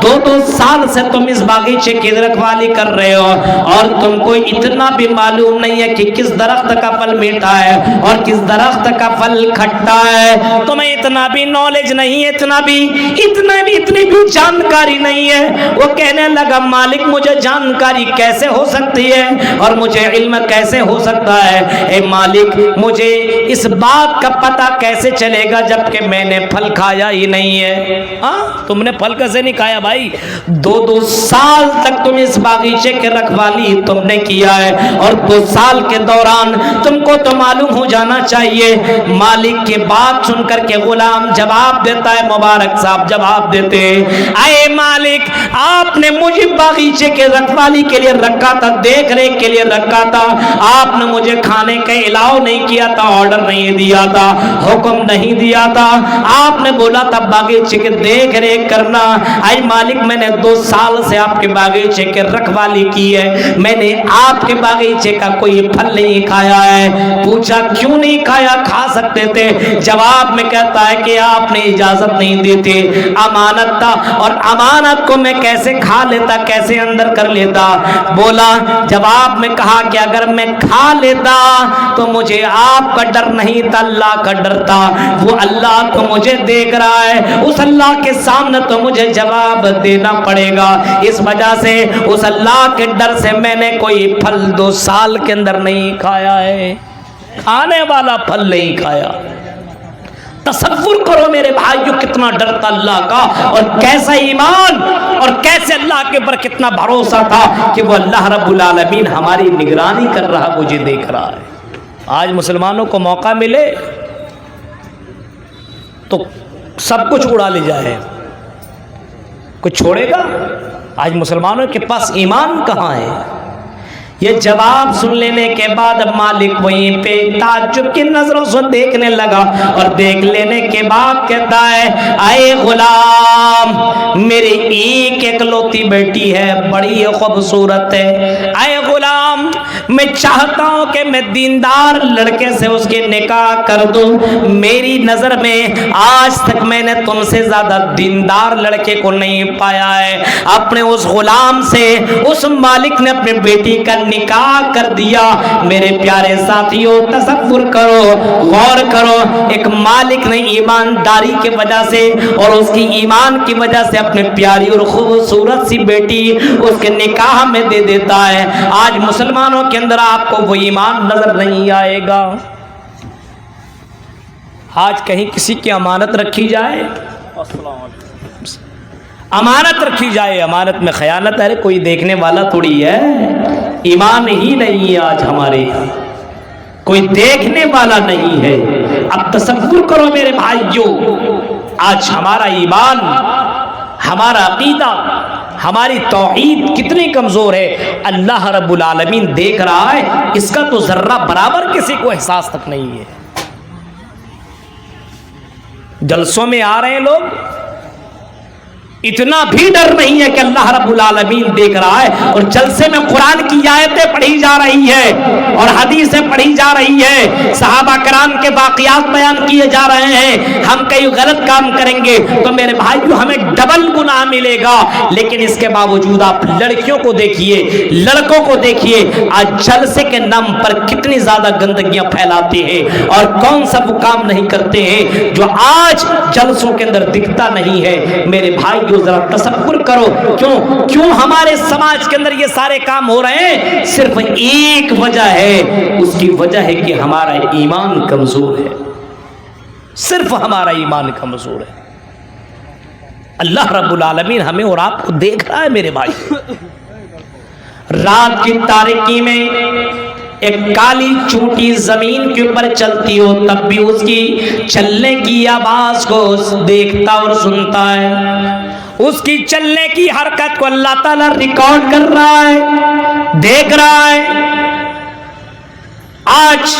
2 سال سے تم اس باغیچے کی رکھوالی کر رہے ہو, اور تم کو اتنا بھی معلوم نہیں ہے کہ کس درخت کا پھل میٹھا ہے اور کس درخت کا پھل کھٹا ہے, تمہیں اتنا بھی نالج نہیں ہے, اتنی بھی جانکاری نہیں ہے. وہ کہنے لگا مالک مجھے جانکاری کیسے ہو سکتی ہے اور مجھے علم کیسے ہو سکتا ہے؟ اے مالک مجھے اس بات کا پتہ کیسے چلے گا جبکہ میں نے پھل کھایا ہی نہیں ہے؟ تم نے پھل کیسے نہیں کھایا بھائی؟ 2 سال تک تم اس باغیچے کے رکھوالی تم نے کیا ہے, اور 2 سال کے دوران تم کو تو معلوم ہو جانا چاہیے. مالک کی بات سن کر کے غلام جواب دیتا ہے, مبارک صاحب جواب دیتے ہیں اے مالک آپ نے مجھے باغیچے کے رکھوالی کے لیے رکھا تھا, دیکھ ریکھ کے لیے رکھا تھا, آپ نے مجھے کھانے کا الاؤ نہیں کیا تھا, آرڈر نہیں دیا تھا, حکم نہیں دیا تھا, آپ نے بولا تھا باغیچے کے دیکھ ریکھ کرنا. اے مالک میں نے 2 سال سے آپ کے باغیچے کے رکھوالی کی ہے, میں نے آپ کے باغیچے کا کوئی پھل نہیں کھایا ہے. پوچھا کیوں نہیں کھایا, کھا سکتے تھے. جواب میں کہتا ہے کہ آپ نے اجازت نہیں دی تھی, امانت تھا, اور امانت کو میں کیسے کھا لیتا, کیسے اندر کر لیتا. بولا جواب میں کہا کہ اگر میں کھا لیتا تو مجھے آپ کا ڈر نہیں تھا, اللہ کا ڈر تھا. وہ اللہ تو مجھے دیکھ رہا ہے, اس اللہ کے سامنے تو مجھے جواب دینا پڑے گا, اس وجہ سے اس اللہ کے ڈر سے میں نے کوئی پھل 2 سال کے اندر نہیں کھایا ہے, کھانے والا پھل نہیں کھایا. تصور کرو میرے بھائیو کتنا ڈر تھا اللہ کا, اور کیسا ایمان اور کیسے اللہ کے اوپر کتنا بھروسہ تھا کہ وہ اللہ رب العالمین ہماری نگرانی کر رہا, مجھے دیکھ رہا ہے. آج مسلمانوں کو موقع ملے تو سب کچھ اڑا لے جائے, کچھ چھوڑے گا؟ آج مسلمانوں کے پاس ایمان کہاں ہے؟ یہ جواب سن لینے کے بعد مالک وہیں پہ تعجب کی نظروں سے دیکھنے لگا اور دیکھ لینے کے بعد کہتا ہے اے غلام میری ایک اکلوتی بیٹی ہے بڑی خوبصورت ہے، اے غلام میں چاہتا ہوں کہ میں دیندار لڑکے سے اس کی نکاح کر دوں، میری نظر میں آج تک میں نے تم سے زیادہ دیندار لڑکے کو نہیں پایا ہے۔ اپنے اس غلام سے اس مالک نے اپنی بیٹی کا نکاح کر دیا۔ میرے پیارے ساتھیوں تصور کرو، غور کرو، ایک مالک نے ایمانداری کی وجہ سے اور اس کی ایمان کی وجہ سے اپنی پیاری اور خوبصورت سی بیٹی اس کے نکاح میں دے دیتا ہے۔ آج مسلمانوں کے اندر آپ کو وہ ایمان نظر نہیں آئے گا۔ آج کہیں کسی کی امانت رکھی جائے، امانت رکھی جائے، امانت میں خیانت ہے، کوئی دیکھنے والا تھوڑی ہے، ایمان ہی نہیں ہے آج ہمارے یہاں، کوئی دیکھنے والا نہیں ہے۔ اب تصور کرو میرے بھائیوں، آج ہمارا ایمان، ہمارا عقیدہ، ہماری توحید کتنی کمزور ہے، اللہ رب العالمین دیکھ رہا ہے، اس کا تو ذرہ برابر کسی کو احساس تک نہیں ہے۔ جلسوں میں آ رہے ہیں لوگ، اتنا بھی ڈر نہیں ہے کہ اللہ رب العالمین دیکھ رہا ہے، اور جلسے میں قرآن کی آیتیں پڑھی جا رہی ہے اور حدیثیں پڑھی جا رہی ہے، صحابہ کرام کے واقعات بیان کیے جا رہے ہیں، ہم کئی غلط کام کریں گے تو میرے بھائیو ہمیں ڈبل گناہ ملے گا۔ لیکن اس کے باوجود آپ لڑکیوں کو دیکھیے، لڑکوں کو دیکھیے، آج جلسے کے نام پر کتنی زیادہ گندگیاں پھیلاتے ہیں اور کون سا وہ کام نہیں کرتے ہیں جو آج جلسوں کے اندر دکھتا نہیں ہے۔ میرے بھائی ذرا تصور کرو، کیوں ہمارے سماج کے اندر یہ سارے کام ہو رہے ہیں؟ صرف ایک وجہ ہے، اس کی وجہ ہے کہ ہمارا ایمان کمزور ہے، صرف ہمارا ایمان کمزور ہے۔ اللہ رب العالمین ہمیں اور آپ کو دیکھ رہا ہے میرے بھائی۔ رات کی تاریکی میں ایک کالی چونٹی زمین کے اوپر چلتی ہو تب بھی اس کی چلنے کی آواز کو دیکھتا اور سنتا ہے، اس کی چلنے کی حرکت کو اللہ تعالیٰ ریکارڈ کر رہا ہے، دیکھ رہا ہے۔ آج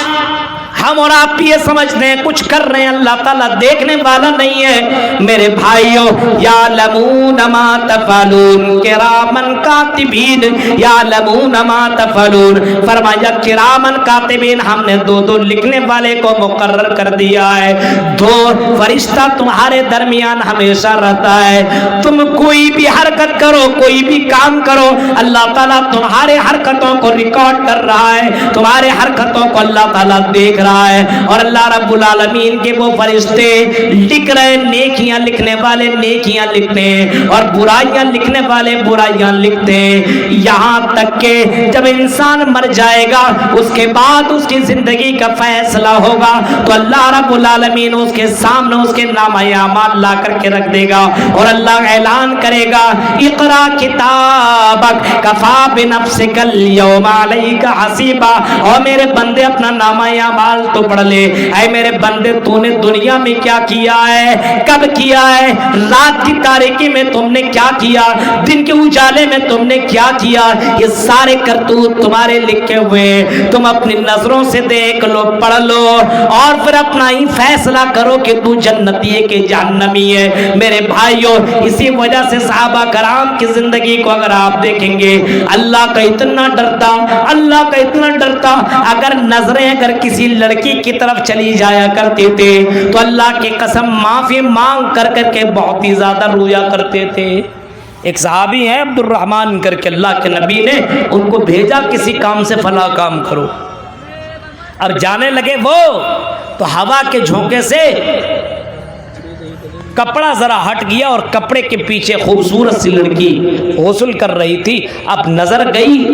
ہم اور آپ یہ سمجھتے ہیں کچھ کر رہے ہیں، اللہ تعالیٰ دیکھنے والا نہیں ہے۔ میرے بھائیوں یعلمون ما تفعلون کرامن کاتبین یعلمون ما تفعلون، فرمایا کرامن کاتبین، ہم نے دو لکھنے والے کو مقرر کر دیا ہے، دو فرشتہ تمہارے درمیان ہمیشہ رہتا ہے۔ تم کوئی بھی حرکت کرو، کوئی بھی کام کرو، اللہ تعالیٰ تمہارے حرکتوں کو ریکارڈ کر رہا ہے، تمہارے حرکتوں کو اللہ تعالیٰ دیکھ رہا ہے۔ اور اللہ رب العالمین کے وہ فرشتے لکھ رہے، نیکیاں لکھنے والے نیکیاں لکھتے ہیں اور برائیاں لکھنے والے برائیاں لکھتے ہیں، یہاں تک کہ جب انسان مر جائے گا اس کے بعد اس کی زندگی کا فیصلہ ہوگا تو اللہ رب العالمین اس کے سامنے اس کے نامہ اعمال لا کر کے رکھ دے گا اور اللہ اعلان کرے گا اقرا کتابک کفا بنفسک اليوم علیک حسیبا، اور میرے بندے اپنا نامہ اعمال تو پڑھ لے۔ اے میرے بندے تو نے دنیا میں کیا کیا ہے، کب کیا ہے، رات کی تاریکی میں تم نے کیا کیا، دن کے اجالے میں تم نے کیا کیا، یہ سارے کرتوت تمہارے لکھے ہوئے، تم اپنی نظروں سے دیکھ لو، پڑھ لو اور پھر اپنا ہی فیصلہ کرو کہ تو جنتی ہے کہ جہنمی ہے۔ میرے بھائیوں اسی وجہ سے صحابہ کرام کی زندگی کو اگر آپ دیکھیں گے، اللہ کا اتنا ڈرتا، اللہ کا اتنا ڈرتا، اگر نظریں اگر کسی لڑکی کی طرف چلی جایا کرتے تھے تو اللہ کی قسم معافی مانگ کر کر کے بہت ہی زیادہ رویا کرتے تھے۔ ایک صحابی ہیں عبد الرحمن کر کے، اللہ کے نبی نے ان کو بھیجا کسی کام سے فلاں کام کرو، اور جانے لگے وہ تو ہوا کے جھونکے سے کپڑا ذرا ہٹ گیا اور کپڑے کے پیچھے خوبصورت سی لڑکی غسل کر رہی تھی، اب نظر گئی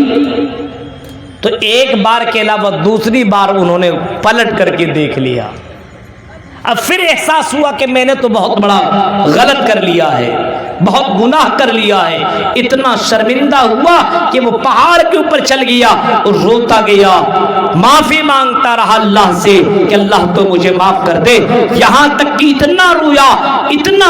تو ایک بار کے علاوہ دوسری بار انہوں نے پلٹ کر کے دیکھ لیا۔ اب پھر احساس ہوا کہ میں نے تو بہت بڑا غلط کر لیا ہے، بہت گناہ کر لیا ہے، اتنا شرمندہ ہوا کہ وہ پہاڑ کے اوپر چل گیا اور روتا گیا، معافی مانگتا رہا اللہ سے کہ اللہ تو مجھے معاف کر دے، یہاں تک کہ اتنا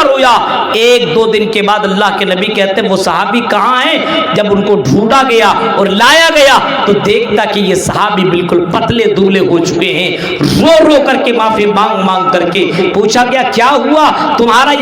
رویا۔ ایک دو دن کے بعد اللہ کے نبی کہتے وہ صحابی کہاں ہیں؟ جب ان کو ڈھونڈا گیا اور لایا گیا تو دیکھتا کہ یہ صحابی بالکل پتلے دبلے ہو چکے ہیں، رو رو کر کے معافی مانگ کر کے پوچھا گیا کیا ہوا تمہاری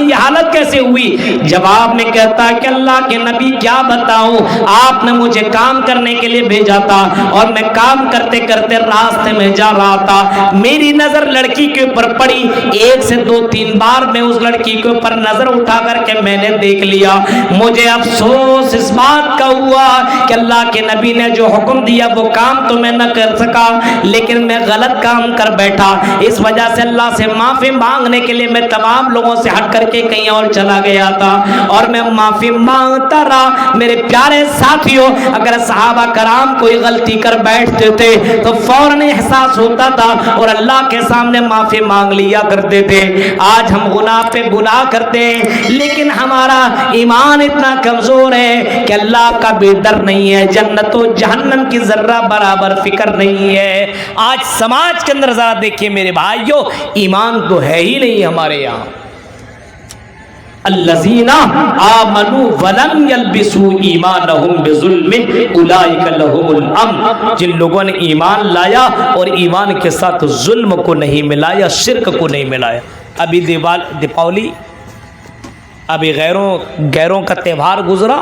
یہ حالت کیسے ہوئی؟ جواب میں کہتا ہے کہ اللہ کے نبی کیا بتاؤں، آپ نے مجھے کام کرنے کے لیے بھیجا تھا اور میں کام کرتے کرتے راستے میں جا رہا تھا، میری نظر لڑکی کے اوپر پڑی، ایک سے دو تین بار میں اس لڑکی کے اوپر نظر اٹھا کر کے میں نے دیکھ لیا، مجھے افسوس اس بات کا ہوا کہ اللہ کے نبی نے جو حکم دیا وہ کام تو میں نہ کر سکا، لیکن میں غلط کام کر بیٹھا، اس وجہ سے اللہ سے معافی مانگنے کے لیے میں تمام لوگوں سے ہٹ کر کے کہیں اور چلا گیا تھا اور میں معافی مانگتا رہا۔ میرے پیارے ساتھیوں، اگر صحابہ کرام کوئی غلطی کر بیٹھتے تھے تو فوراً احساس ہوتا تھا اور اللہ کے سامنے معافی مانگ لیا کرتے تھے۔ آج ہم گناہ پہ گناہ کرتے ہیں لیکن ہمارا ایمان اتنا کمزور ہے کہ اللہ کا بھی ڈر نہیں ہے، جنت و جہنم کی ذرہ برابر فکر نہیں ہے۔ آج سماج کے اندر ذرا دیکھیے میرے بھائیوں، ایمان تو ہے ہی نہیں ہمارے یہاں۔ الذین آمنوا ولم یلبسوا ایمانہم بظلم اولئک لہم الامن، جن لوگوں نے ایمان لایا اور ایمان کے ساتھ ظلم کو نہیں ملایا، شرک کو نہیں ملایا۔ ابھی دیپاولی، ابھی غیروں کا تہوار گزرا،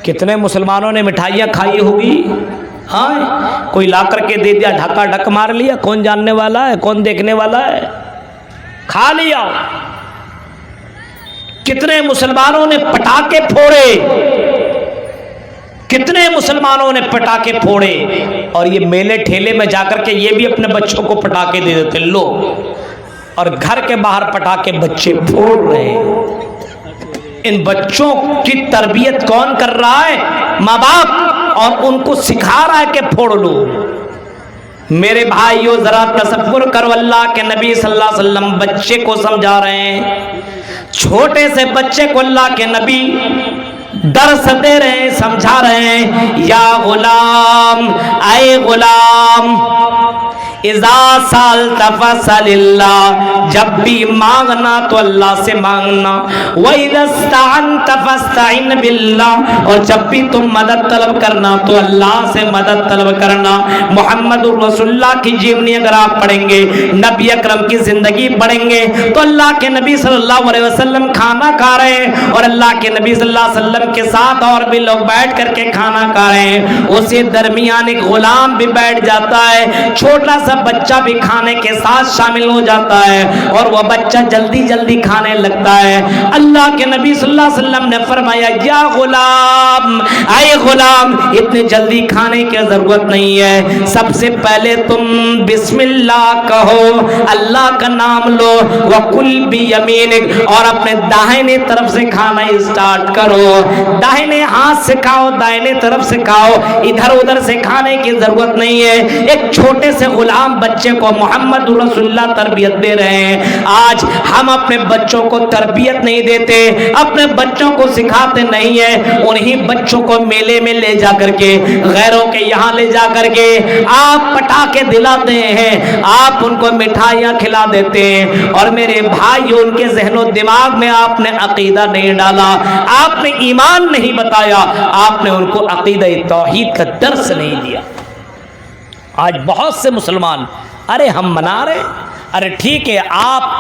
کتنے مسلمانوں نے مٹھائیاں کھائی ہوگی؟ ہاں، کوئی لا کر کے دے دیا، ڈھکا ڈھک مار لیا، کون جاننے والا ہے کون دیکھنے والا ہے، کھا لیا۔ کتنے مسلمانوں نے پٹاخے پھوڑے، کتنے مسلمانوں نے پٹاخے پھوڑے، اور یہ میلے ٹھیلے میں جا کر کے یہ بھی اپنے بچوں کو پٹاخے دے دیتے لو، اور گھر کے باہر پٹاخے بچے پھوڑ رہے ہیں۔ ان بچوں کی تربیت کون کر رہا ہے؟ ماں باپ، اور ان کو سکھا رہا ہے کہ پھوڑ لو۔ میرے بھائیو ذرا تصور کرو، اللہ کے نبی صلی اللہ علیہ وسلم بچے کو سمجھا رہے ہیں، چھوٹے سے بچے کو اللہ کے نبی درس دے رہے ہیں، سمجھا رہے ہیں، یا غلام، اے غلام، اذا سالت فسل اللہ، جب بھی مانگنا تو اللہ سے مانگنا، وَإِذَا اسْتَعَنْتَ فَاسْتَعِنْ بِاللَّهِ، اور جب بھی تم مدد طلب کرنا تو اللہ سے مدد طلب کرنا۔ محمد الرسول اللہ کی جیونی اگر آپ پڑھیں گے، نبی اکرم کی زندگی پڑھیں گے تو اللہ کے نبی صلی اللہ علیہ وسلم کھانا کھا رہے ہیں اور اللہ کے نبی صلی اللہ علیہ وسلم کے ساتھ اور بھی لوگ بیٹھ کر کے کھانا کھا رہے ہیں، اسی درمیان ایک غلام بھی بیٹھ جاتا ہے، چھوٹا سا بچہ بھی کھانے کے ساتھ شامل ہو جاتا ہے اور وہ بچہ جلدی جلدی کھانے لگتا ہے۔ اللہ کے نبی صلی اللہ علیہ وسلم نے فرمایا، یا غلام، اے غلام، اتنی جلدی کھانے کی ضرورت نہیں ہے، سب سے پہلے تم بسم اللہ کہو، اللہ کا نام لو، وَقُلْ بِيَمِينِكَ، اور اپنے داہنے طرف سے کھانا اسٹارٹ کرو، داہنے ہاتھ سے کھاؤ، دائنے طرف سے کھاؤ، ادھر ادھر سے کھانے کی ضرورت نہیں ہے۔ ایک چھوٹے سے غلام بچے کو محمد رسول اللہ تربیت دے رہے ہیں۔ آج ہم اپنے بچوں کو تربیت نہیں دیتے، اپنے بچوں کو سکھاتے نہیں ہیں، انہی بچوں کو میلے میں لے جا کر کے، غیروں کے یہاں لے جا کر کے آپ پٹاخے دلاتے ہیں، آپ ان کو مٹھائیاں کھلا دیتے ہیں، اور میرے بھائی ان کے ذہن و دماغ میں آپ نے عقیدہ نہیں ڈالا، آپ نے ایمان نہیں بتایا، آپ نے ان کو عقیدہ توحید کا درس نہیں دیا۔ آج بہت سے مسلمان، ارے ہم منا رہے، ارے ٹھیک ہے، آپ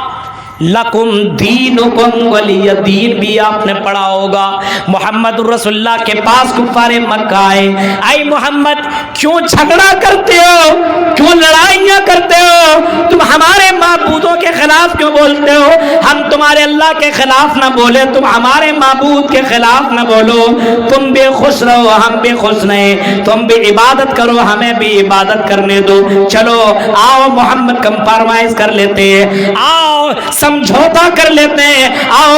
لکم دینکم ولی دین بھی آپ نے پڑھا ہوگا۔ محمد رسول اللہ کے پاس کفار مکہ آئے، اے محمد کیوں جھگڑا کرتے ہو، کیوں لڑائیاں کرتے ہو، تم ہمارے معبودوں کے خلاف کیوں بولتے ہو؟ ہم تمہارے اللہ کے خلاف نہ بولے، تم ہمارے معبود کے خلاف نہ بولو، تم بھی خوش رہو ہم بھی خوش رہیں، تم بھی عبادت کرو ہمیں بھی عبادت کرنے دو، چلو آؤ محمد کمپرومائز کر لیتے ہیں، آؤ سمجھوتا کر لیتے ہیں، آؤ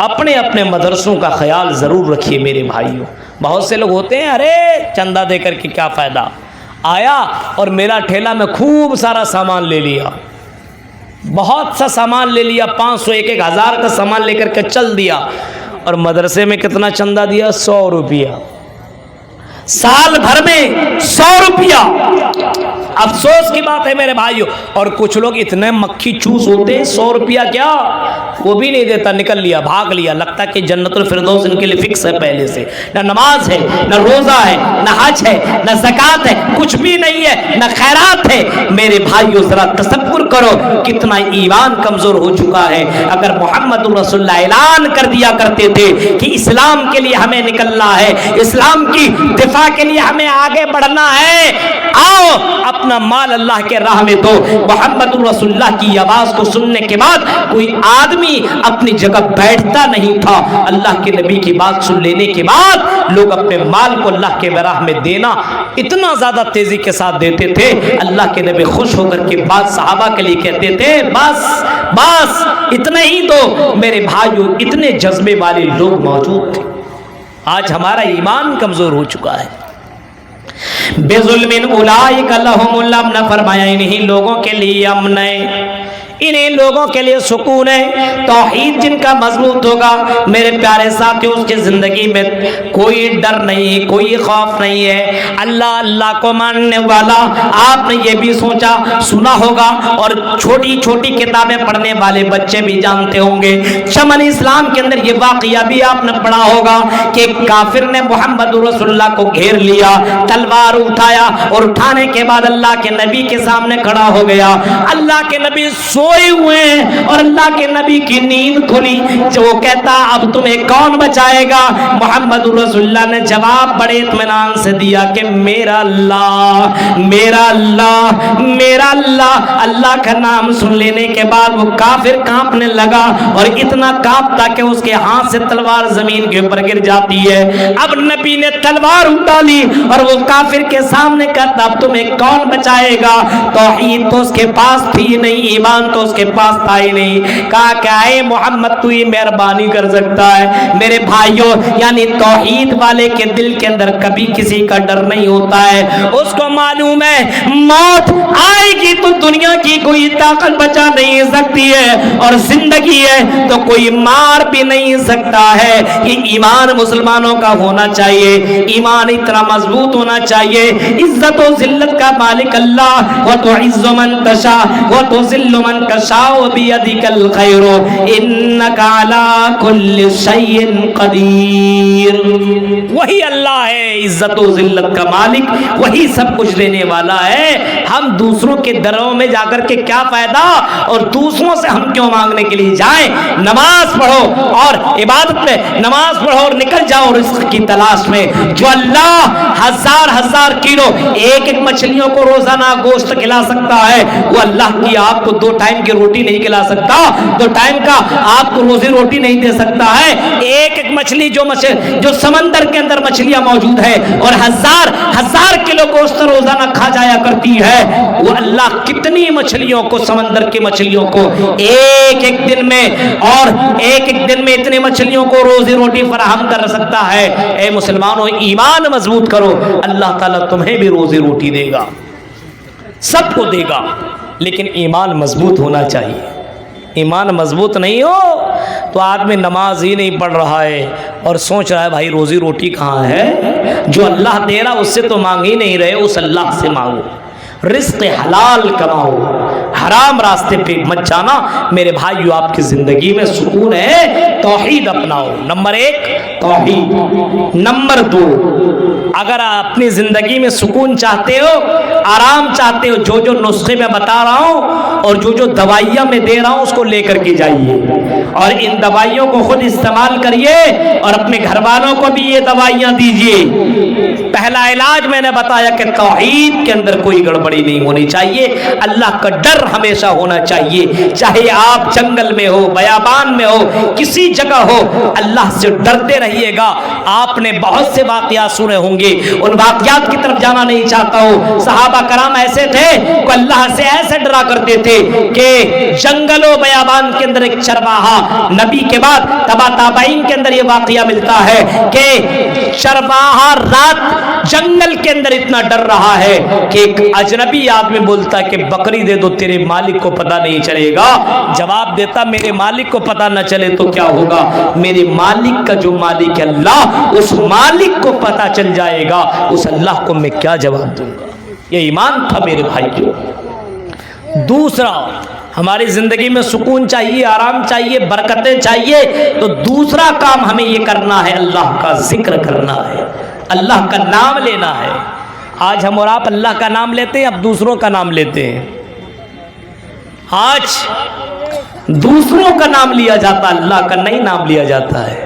اپنے اپنے مدرسوں کا خیال ضرور رکھیے میرے بھائیوں. بہت سے لوگ ہوتے ہیں ارے چندہ دے کر کے کیا فائدہ, آیا اور میرا ٹھیلا میں خوب سارا سامان لے لیا, بہت سا سامان لے لیا, 500 1,000 کا سامان لے کر کے چل دیا, اور مدرسے میں کتنا چندہ دیا؟ 100 روپیہ. سال بھر میں 100 روپیہ. افسوس کی بات ہے میرے بھائیوں. اور کچھ لوگ اتنے مکھی چوس ہوتے ہیں, 100 روپیہ کیا وہ بھی نہیں دیتا, نکل لیا, بھاگ لیا. لگتا کہ جنت الفردوس ان کے لیے فکس ہے پہلے سے. نہ نماز ہے, نہ روزہ ہے, نہ حج ہے, نہ زکوٰۃ ہے, کچھ بھی نہیں ہے, نہ خیرات ہے. میرے بھائیوں ذرا تصور کرو کتنا ایمان کمزور ہو چکا ہے. اگر محمد رسول اللہ اعلان کر دیا کرتے تھے کہ اسلام کے لیے ہمیں نکلنا ہے, اسلام کی دفاع کے لیے ہمیں آگے بڑھنا ہے, آؤ اپنا مال اللہ کے راہ میں دو. محمد رسول اللہ کی آواز کو سننے کے بعد کوئی آدمی اپنی جگہ بیٹھتا نہیں تھا. اللہ کے نبی کی بات سن لینے کے بعد لوگ اپنے مال کو اللہ کے راہ میں دینا اتنا زیادہ تیزی کے ساتھ دیتے تھے. اللہ کے نبی خوش ہو کر کے بعض صحابہ کے لیے کہتے تھے بس بس اتنا ہی دو. میرے بھائیوں اتنے جذبے والے لوگ موجود تھے. آج ہمارا ایمان کمزور ہو چکا ہے. بے ظلم اولئک لہم الامن, فرمایا انہی لوگوں کے لیے امن ہے, انہیں لوگوں کے لیے سکون ہے. توحید جن کا مضبوط ہوگا میرے پیارے ساتھیوں, اس کی زندگی میں کوئی ڈر نہیں, کوئی خوف نہیں ہے. اللہ اللہ کو ماننے والا, آپ نے یہ بھی سوچا سنا ہوگا اور چھوٹی چھوٹی کتابیں پڑھنے والے بچے بھی جانتے ہوں گے, چمن اسلام کے اندر یہ واقعہ بھی آپ نے پڑھا ہوگا کہ کافر نے محمد رسول اللہ کو گھیر لیا, تلوار اٹھایا اور اٹھانے کے بعد اللہ کے نبی کے سامنے کھڑا ہو گیا. اللہ کے نبی سوئے ہوئے ہیں اور اللہ کے نبی کی نیند کھلی. جو کہتا اب تمہیں کون بچائے گا؟ محمد رسول اللہ نے جواب بڑے اطمینان سے دیا کہ میرا اللہ, میرا اللہ, میرا اللہ. اللہ کا نام سن لینے کے بعد وہ کافر کانپنے لگا اور اتنا کانپتا کہ اس کے ہاتھ سے تلوار زمین کے اوپر گر جاتی ہے. اب نبی نے تلوار اٹھا لی اور وہ کافر کے سامنے کہتا اب تمہیں کون بچائے گا؟ توحید تو اس کے پاس تھی نہیں, ایمان تو اس کے پاس تھا ہی نہیں. کہا کہ اے محمد تو ہی مہربانی کر سکتا ہے. میرے بھائیوں یعنی توحید والے کے دل کے اندر کبھی کسی کا ڈر نہیں ہوتا ہے. اس کو معلوم ہے موت آئے گی تو دنیا کی کوئی طاقت بچا نہیں سکتی ہے, اور زندگی ہے تو کوئی مار بھی نہیں سکتا ہے. یہ ایمان مسلمانوں کا ہونا چاہیے, ایمان اتنا مضبوط ہونا چاہیے. عزت و ذلت کا مالک اللہ, وتعز من تشاء وتذل من تشاء بیدک الخیر انک علی کل شیء قدیر. وہی اللہ ہے عزت و ذلت کا مالک, وہی سب کچھ دینے والا ہے. ہم دوسروں کے دروں میں جا کر کے کیا فائدہ, اور دوسروں سے ہم کیوں مانگنے کے لیے جائیں؟ نماز پڑھو اور عبادت میں نماز پڑھو اور نکل جاؤ رزق کی تلاش میں. جو اللہ ہزار کلو ایک ایک مچھلیوں کو روزانہ گوشت کھلا سکتا ہے, وہ اللہ کی آپ کو 2 ٹائم کی روٹی نہیں کھلا سکتا, 2 ٹائم کا آپ کو روزی روٹی نہیں دے سکتا ہے. ایک ایک مچھلی جو سمندر کے اندر مچھلیاں موجود ہے اور ہزار کلو گوشت روزانہ کھا جایا کرتی ہے, وہ اللہ کتنی مچھلیوں کو, سمندر کی مچھلیوں کو ایک ایک دن میں اور ایک ایک دن میں اتنے مچھلیوں کو روزی روٹی فراہم کر سکتا ہے. اے مسلمانوں ایمان مضبوط کرو, اللہ تعالیٰ تمہیں بھی روزی روٹی دے گا, سب کو دے گا, لیکن ایمان مضبوط ہونا چاہیے. ایمان مضبوط نہیں ہو تو آدمی نماز ہی نہیں پڑھ رہا ہے اور سوچ رہا ہے بھائی روزی روٹی کہاں ہے؟ جو اللہ دے رہا اس سے تو مانگ ہی نہیں رہے, اس اللہ سے مانگو. رزق حلال کماؤ, حرام راستے پہ مت جانا. میرے بھائیو آپ کی زندگی میں سکون ہے, توحید اپناؤ. نمبر 1 توحید. نمبر 2 اگر آپ اپنی زندگی میں سکون چاہتے ہو, آرام چاہتے ہو, جو نسخے میں بتا رہا ہوں اور جو دوائیاں میں دے رہا ہوں اس کو لے کر کے جائیے, اور ان دوائیوں کو خود استعمال کریے اور اپنے گھر والوں کو بھی یہ دوائیاں دیجیے. پہلا علاج میں نے بتایا کہ توحید کے اندر کوئی گڑبڑی نہیں ہونی چاہیے, اللہ کا ڈر ہمیشہ ہونا چاہیے، چاہے آپ جنگل میں ہو، بیابان میں ہو، کسی جگہ ہو، اللہ سے ڈرتے رہیے گا۔ آپ نے بہت سے واقعات سنے ہوں گے، ان واقعات کی طرف جانا نہیں چاہتا ہوں۔ صحابہ کرام ایسے تھے کہ اللہ سے ایسے ڈرا کرتے تھے کہ جنگل و بیابان کے اندر ایک چرواہا، نبی کے بعد تبا تابعین کے اندر یہ واقعہ ملتا ہے کہ چرواہا رات جنگل کے اندر اتنا ڈر رہا ہے کہ ایک اجنبی آدمی بولتا ہے کہ بکری دے دو، تیرے مالک کو پتہ نہیں چلے گا۔ جواب دیتا میرے مالک کو پتہ نہ چلے تو کیا ہوگا، میرے مالک کا جو مالک ہے اللہ، اس مالک کو پتہ چل جائے گا، اس اللہ کو میں کیا جواب دوں گا۔ یہ ایمان تھا میرے بھائیوں۔ دوسرا، ہماری زندگی میں سکون چاہیے، آرام چاہیے، برکتیں چاہیے، تو دوسرا کام ہمیں یہ کرنا ہے، اللہ کا ذکر کرنا ہے، اللہ کا نام لینا ہے۔ آج ہم اور آپ اللہ کا نام لیتے ہیں، اب دوسروں کا نام لیتے ہیں۔ آج دوسروں کا نام لیا جاتا، اللہ کا نہیں نام لیا جاتا ہے۔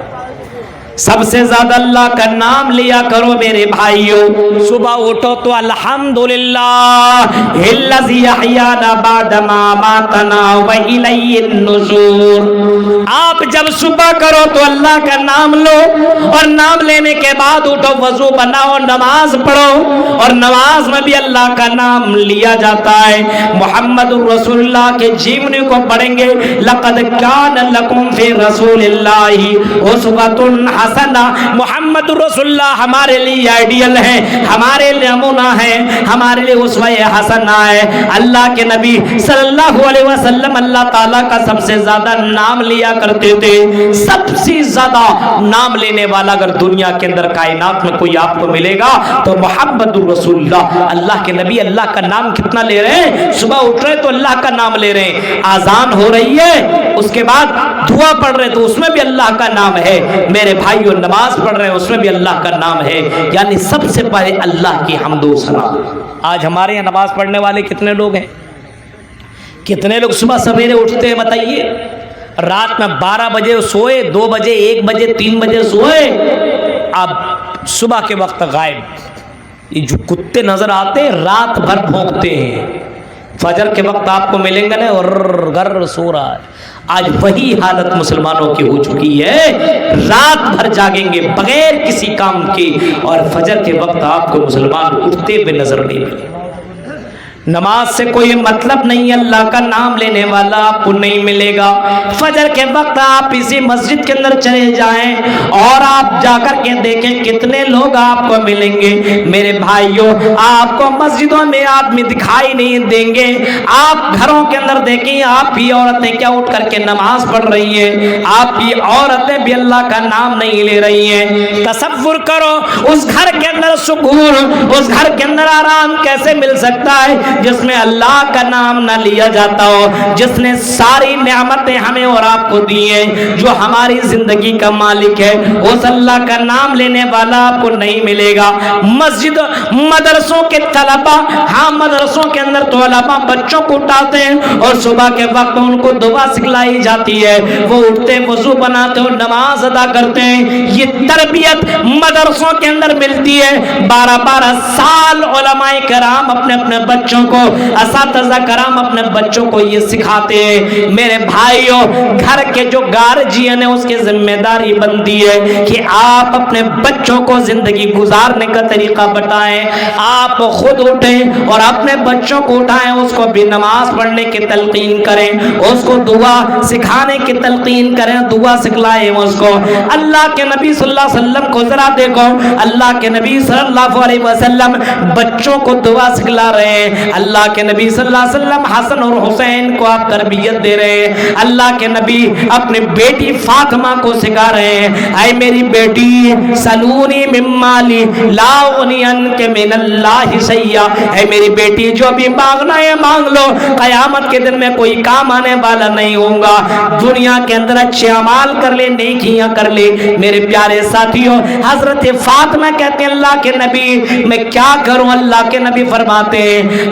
سب سے زیادہ اللہ کا نام لیا کرو میرے بھائیوں۔ صبح اٹھو تو الحمدللہ الذی احیانا بعد ما اماتنا والیہ النشور۔ آپ جب صبح کرو تو اللہ کا نام لو، اور نام لینے کے بعد اٹھو، وضو بناؤ، نماز پڑھو، اور نماز میں بھی اللہ کا نام لیا جاتا ہے۔ محمد رسول اللہ کے جیونی کو پڑھیں گے، لقد کان لکم فی رسول اللہ اسوۃ حسنہ۔ محمد رسول اللہ ہمارے لیے آئیڈیل ہے، ہمارے لیے نمونہ ہے، ہمارے لیے اسوہ حسنہ ہے۔ اللہ کے نبی صلی اللہ علیہ وسلم اللہ تعالیٰ کا سب سے زیادہ نام لیا کرتے تھے۔ سب سے زیادہ نام لینے والا اگر دنیا کے اندر کائنات میں کوئی آپ کو ملے گا تو محمد رسول اللہ، اللہ کے نبی اللہ کا نام کتنا لے رہے ہیں؟ صبح اٹھ رہے تو اللہ کا نام لے رہے ہیں، آذان ہو رہی ہے اس کے بعد دعا پڑھ رہے تو اس میں بھی اللہ کا نام ہے، میرے بھائیوں نماز پڑھ رہے ہیں اس میں بھی اللہ کا نام ہے، یعنی سب سے پہلے اللہ کی حمد و ثنا۔ آج ہمارے یہاں نماز پڑھنے والے کتنے لوگ ہیں؟ کتنے لوگ صبح سویرے اٹھتے ہیں بتائیے؟ رات میں 12 بجے سوئے، 2 بجے، 1 بجے، 3 بجے سوئے، اب صبح کے وقت غائب۔ یہ جو کتے نظر آتے ہیں رات بھر بھونکتے ہیں، فجر کے وقت آپ کو ملیں گے نا اور گھر سو رہا ہے۔ آج وہی حالت مسلمانوں کی ہو چکی ہے، رات بھر جاگیں گے بغیر کسی کام کے، اور فجر کے وقت آپ کو مسلمان اٹھتے ہوئے نظر نہیں ملے۔ نماز سے کوئی مطلب نہیں، اللہ کا نام لینے والا آپ کو نہیں ملے گا۔ فجر کے وقت آپ اسی مسجد کے اندر چلے جائیں اور آپ جا کر کے دیکھیں کتنے لوگ آپ کو ملیں گے۔ میرے بھائیوں آپ کو مسجدوں میں آدمی دکھائی نہیں دیں گے، آپ گھروں کے اندر دیکھیں آپ ہی عورتیں کیا اٹھ کر کے نماز پڑھ رہی ہیں، آپ ہی عورتیں بھی اللہ کا نام نہیں لے رہی ہیں۔ تصور کرو اس گھر کے اندر سکون، اس گھر کے اندر آرام کیسے مل سکتا ہے جس میں اللہ کا نام نہ لیا جاتا ہو، جس نے ساری نعمتیں ہمیں اور آپ کو دی ہیں، جو ہماری زندگی کا مالک ہے، اس اللہ کا نام لینے والا آپ کو نہیں ملے گا۔ مسجد مدرسوں کے طلبہ، ہاں مدرسوں کے اندر طلبہ بچوں کو اٹھاتے ہیں اور صبح کے وقت ان کو دعا سکھلائی جاتی ہے، وہ اٹھتے وضو بناتے اور نماز ادا کرتے ہیں۔ یہ تربیت مدرسوں کے اندر ملتی ہے۔ 12 سال علماء کرام اپنے اپنے بچوں کو، اساتذہ کرام اپنے بچوں کو یہ سکھاتے ہیں۔ میرے بھائیوں گھر کے جو گارجین ہیں اس کی ذمہ داری بنتی ہے کہ آپ اپنے بچوں کو زندگی گزارنے کا طریقہ بتائیں، آپ خود اٹھیں اور اپنے بچوں کو اٹھائیں، اس کو بھی نماز پڑھنے کی تلقین کریں، اس کو دعا سکھانے کی تلقین کریں، دعا سکھلائیں اس کو۔ اللہ کے نبی صلی اللہ علیہ وسلم کو ذرا دیکھو، اللہ کے نبی صلی اللہ علیہ وسلم بچوں کو دعا سکھلا رہے ہیں، اللہ کے نبی صلی اللہ علیہ وسلم حسن اور حسین کو آپ تربیت دے رہے ہیں، اللہ کے نبی اپنی بیٹی فاطمہ کو سکھا رہے ہیں، اے میری بیٹی سلونی من مالی لا اغنی عنک من اللہ شیئا، اے میری بیٹی جو بھی مانگنا ہے مانگ لو، قیامت کے دن میں کوئی کام آنے والا نہیں ہوگا، دنیا کے اندر اچھے اعمال کر لے، نیکیاں کر لے۔ میرے پیارے ساتھیوں حضرت فاطمہ کہتے ہیں اللہ کے نبی میں کیا کروں، اللہ کے نبی فرماتے ہیں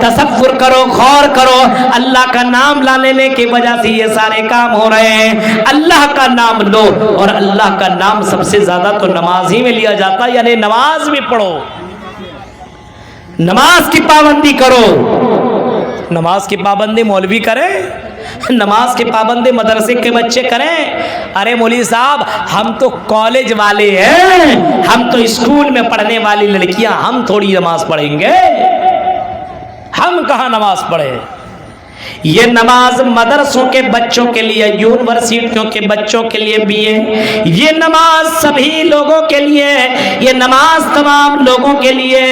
تصور کرو، غور کرو، اللہ کا نام لینے کی وجہ سے یہ سارے کام ہو رہے ہیں۔ اللہ کا نام لو، اور اللہ کا نام سب سے زیادہ تو نماز ہی میں لیا جاتا ہے، یعنی نماز بھی پڑھو، نماز کی پابندی کرو۔ نماز کی پابندی مولوی کرے، نماز کی پابندی مدرسے کے بچے کریں۔ ارے مولوی صاحب ہم تو کالج والے ہیں، ہم تو اسکول میں پڑھنے والی لڑکیاں، ہم تھوڑی نماز پڑھیں گے، ہم کہاں نماز پڑھیں؟ یہ نماز مدرسوں کے بچوں کے لیے، یونیورسٹیوں کے بچوں کے لیے بھی ہے، یہ نماز سبھی لوگوں کے لیے، یہ نماز تمام لوگوں کے لیے،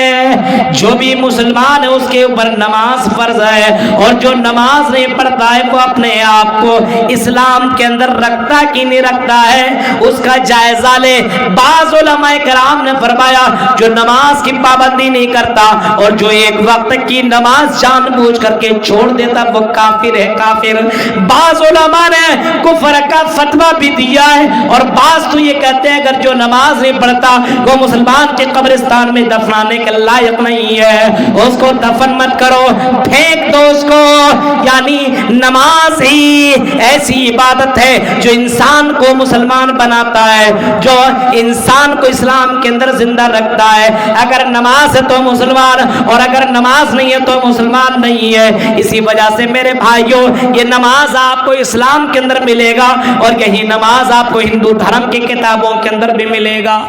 جو بھی مسلمان ہے اس کے اوپر نماز فرض ہے، اور جو نماز نہیں پڑھتا ہے وہ اپنے آپ کو اسلام کے اندر رکھتا کہ نہیں رکھتا ہے اس کا جائزہ لے۔ بعض علماء کرام نے فرمایا جو نماز کی پابندی نہیں کرتا اور جو ایک وقت کی نماز جان بوجھ کر کے چھوڑ دیتا وہ کافر ہے، کافر۔ بعض علماء نے کفر کا فتویٰ بھی دیا ہے، اور بعض تو یہ کہتے ہیں اگر جو نماز نہیں پڑھتا وہ مسلمان کے قبرستان میں دفنانے کے لائق نہیں ہے، اس کو دفن مت کرو، پھینک دو اس کو۔ یعنی نماز ہی ایسی عبادت ہے جو انسان کو مسلمان بناتا ہے، جو انسان کو اسلام کے اندر زندہ رکھتا ہے۔ اگر نماز ہے تو مسلمان، اور اگر نماز نہیں ہے تو مسلمان نہیں ہے۔ اسی وجہ سے میرے بھائیوں یہ نماز آپ کو اسلام کے اندر ملے گا، اور یہی نماز آپ کو ہندو دھرم کی کتابوں کے اندر بھی ملے گا۔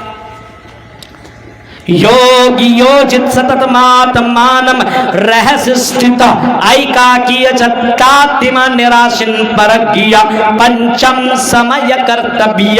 ಯೋಗಿ ಯೋಜಿತ್ ಸತತ ಮಾತಮಾನಂ ರಹಸ್ಯಸ್ಥಿತ ಐಕಾಕಿಯ ಚತ್ತಾತಿಮ ನಿರಾಶಿನ್ ಪರಗಿಯ ಪಂಚಂ ಸಮಯ ಕರ್ತವ್ಯ।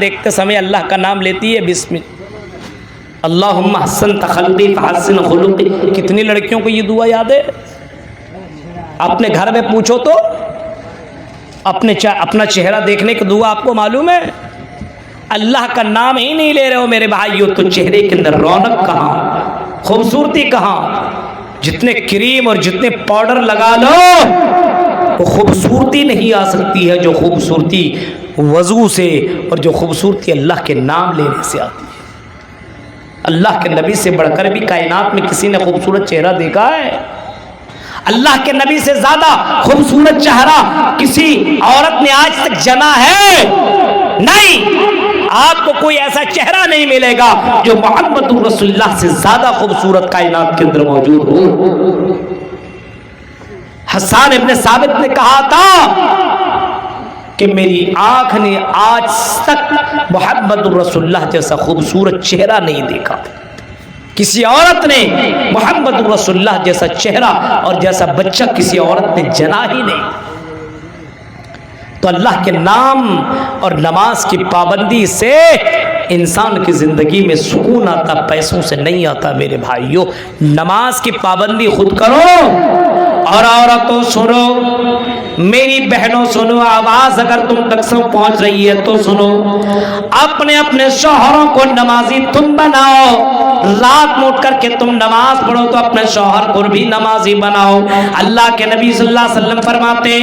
دیکھتے سمے اللہ کا نام لیتی ہے بسم اللہم حسن تخلقی فحسن خلقی. کتنی لڑکیوں کو یہ دعا یاد ہے؟ اپنے گھر میں پوچھو تو اپنا چہرہ دیکھنے کی دعا آپ کو معلوم ہے؟ اللہ کا نام ہی نہیں لے رہے ہو میرے بھائیو تو چہرے کے اندر رونق کہاں، خوبصورتی کہاں؟ جتنے کریم اور جتنے پاؤڈر لگا لو وہ خوبصورتی نہیں آ سکتی ہے جو خوبصورتی وضو سے اور جو خوبصورتی اللہ کے نام لینے سے آتی ہے. اللہ کے نبی سے بڑھ کر بھی کائنات میں کسی نے خوبصورت چہرہ دیکھا ہے؟ اللہ کے نبی سے زیادہ خوبصورت چہرہ کسی عورت نے آج تک جنا ہے؟ نہیں. آپ کو کوئی ایسا چہرہ نہیں ملے گا جو محمد رسول اللہ سے زیادہ خوبصورت کائنات کے اندر موجود ہو. حسان ابن ثابت نے کہا تھا کہ میری آنکھ نے آج تک محمد رسول اللہ جیسا خوبصورت چہرہ نہیں دیکھا. کسی عورت نے محمد رسول اللہ جیسا چہرہ اور جیسا بچہ کسی عورت نے جنا ہی نہیں. تو اللہ کے نام اور نماز کی پابندی سے انسان کی زندگی میں سکون آتا، پیسوں سے نہیں آتا میرے بھائیو. نماز کی پابندی خود کرو. اور عورتوں سنو، میری بہنوں سنو، آواز اگر تم تک سے پہنچ رہی ہے تو سنو. اپنے اپنے شوہروں کو نمازی تم بناؤ. رات میں اٹھ کر کے تم نماز پڑھو تو اپنے شوہر کو بھی نمازی بناؤ. اللہ کے نبی صلی اللہ علیہ وسلم فرماتے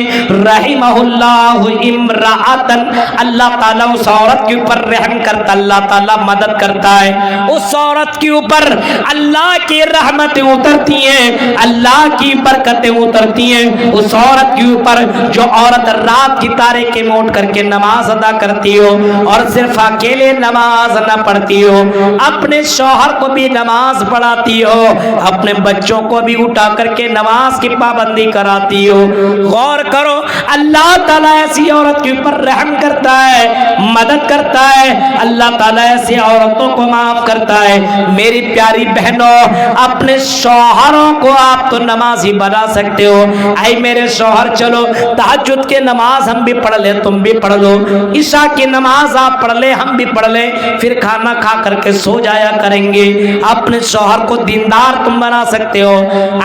رحمہ اللہ امرأتن، اللہ تعالیٰ اس عورت کے اوپر رحم کرتا، اللہ تعالیٰ مدد کرتا ہے. اس عورت کے اوپر اللہ کی رحمتیں اترتی ہیں، اللہ کی برکتیں اترتی ہیں. اس عورت کے اوپر جو عورت رات کی تاریکی میں اٹھ کر کے نماز ادا کرتی ہو اور صرف اکیلے نماز نہ پڑھتی ہو، اپنے شوہر کو بھی نماز پڑھاتی ہو، اپنے بچوں کو بھی اٹھا کر کے نماز کی پابندی کراتی ہو. غور کرو، اللہ تعالیٰ ایسی عورت کے اوپر رحم کرتا ہے، مدد کرتا ہے. اللہ تعالیٰ ایسی عورتوں کو معاف کرتا ہے. میری پیاری بہنوں، اپنے شوہروں کو آپ تو نمازی بنا سکتے ہو. اے میرے شوہر چلو تہجد کے نماز ہم بھی پڑھ لیں، تم بھی پڑھ لو. عشاء کی نماز آپ پڑھ لیں، ہم بھی پڑھ لیں، پھر کھانا کھا کر کے سو جایا کریں گے. اپنے شوہر کو دیندار تم بنا سکتے ہو.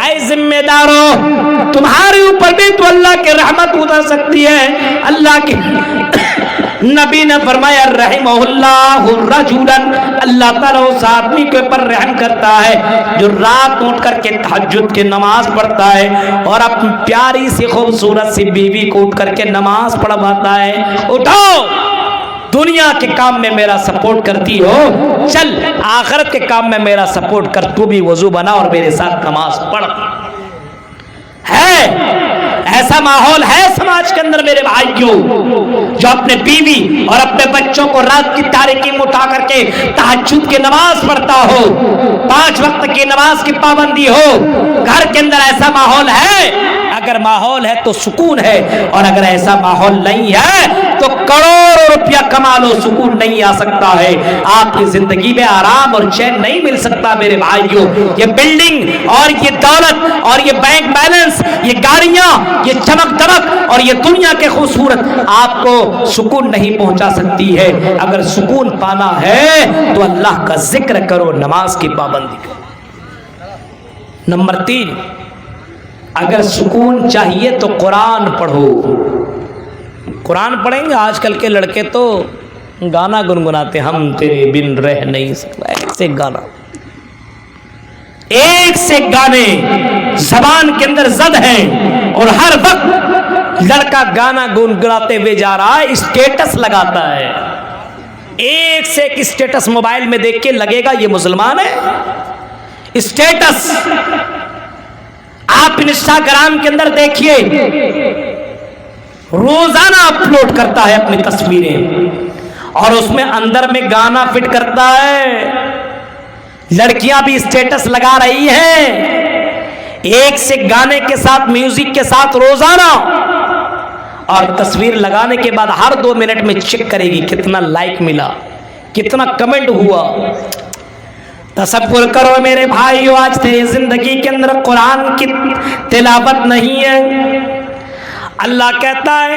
اے ذمہ دارو، تمہارے اوپر بھی تو اللہ کی رحمت اتر سکتی ہے. اللہ کے نبی نے فرمایا رحمہ اللہ رجلا، اللہ تعالیٰ اس آدمی کے اوپر رحم کرتا ہے جو رات اٹھ کر کے تہجد کی نماز پڑھتا ہے اور اپنی پیاری سی خوبصورت سی بیوی کو اٹھ کر کے نماز پڑھواتا ہے. اٹھو، دنیا کے کام میں میرا سپورٹ کرتی ہو، چل آخرت کے کام میں میرا سپورٹ کر. تو بھی وضو بنا اور میرے ساتھ نماز پڑھ. ہے ایسا ماحول ہے سماج کے اندر میرے بھائیوں جو اپنے بیوی اور اپنے بچوں کو رات کی تاریکی میں اٹھا کر کے تہجد کی نماز پڑھتا ہو، 5 وقت کی نماز کی پابندی ہو. گھر کے اندر ایسا ماحول ہے؟ اگر ماحول ہے تو سکون ہے، اور اگر ایسا ماحول نہیں ہے تو کروڑوں روپیہ کما لو، سکون نہیں آ سکتا ہے. آپ کی زندگی میں آرام اور چین نہیں مل سکتا میرے بھائیوں. یہ بلڈنگ اور یہ دولت اور یہ بینک بیلنس، یہ گاڑیاں، یہ چمک دمک اور یہ دنیا کے خوبصورت آپ کو سکون نہیں پہنچا سکتی ہے. اگر سکون پانا ہے تو اللہ کا ذکر کرو، نماز کی پابندی کرو. نمبر 3، اگر سکون چاہیے تو قرآن پڑھو. قرآن پڑھیں گے. آج کل کے لڑکے تو گانا گنگناتے، ہم تیرے بن رہ نہیں سکتا. ایسے گانا، ایک سے گانے زبان کے اندر زد ہیں اور ہر وقت لڑکا گانا گنگناتے ہوئے جا رہا ہے، اسٹیٹس لگاتا ہے. ایک سے ایک اسٹیٹس موبائل میں دیکھ کے لگے گا یہ مسلمان ہے. اسٹیٹس آپ انسٹاگرام کے اندر دیکھیے، روزانہ اپلوڈ کرتا ہے اپنی تصویریں اور اس میں اندر میں گانا فٹ کرتا ہے. لڑکیاں بھی اسٹیٹس لگا رہی ہیں ایک سے گانے کے ساتھ، میوزک کے ساتھ روزانہ، اور تصویر لگانے کے بعد ہر 2 منٹ میں چیک کرے گی کتنا لائک ملا، کتنا کمنٹ ہوا. تصور کرو میرے بھائیو، آج تیری زندگی کے اندر قرآن کی تلاوت نہیں ہے. اللہ کہتا ہے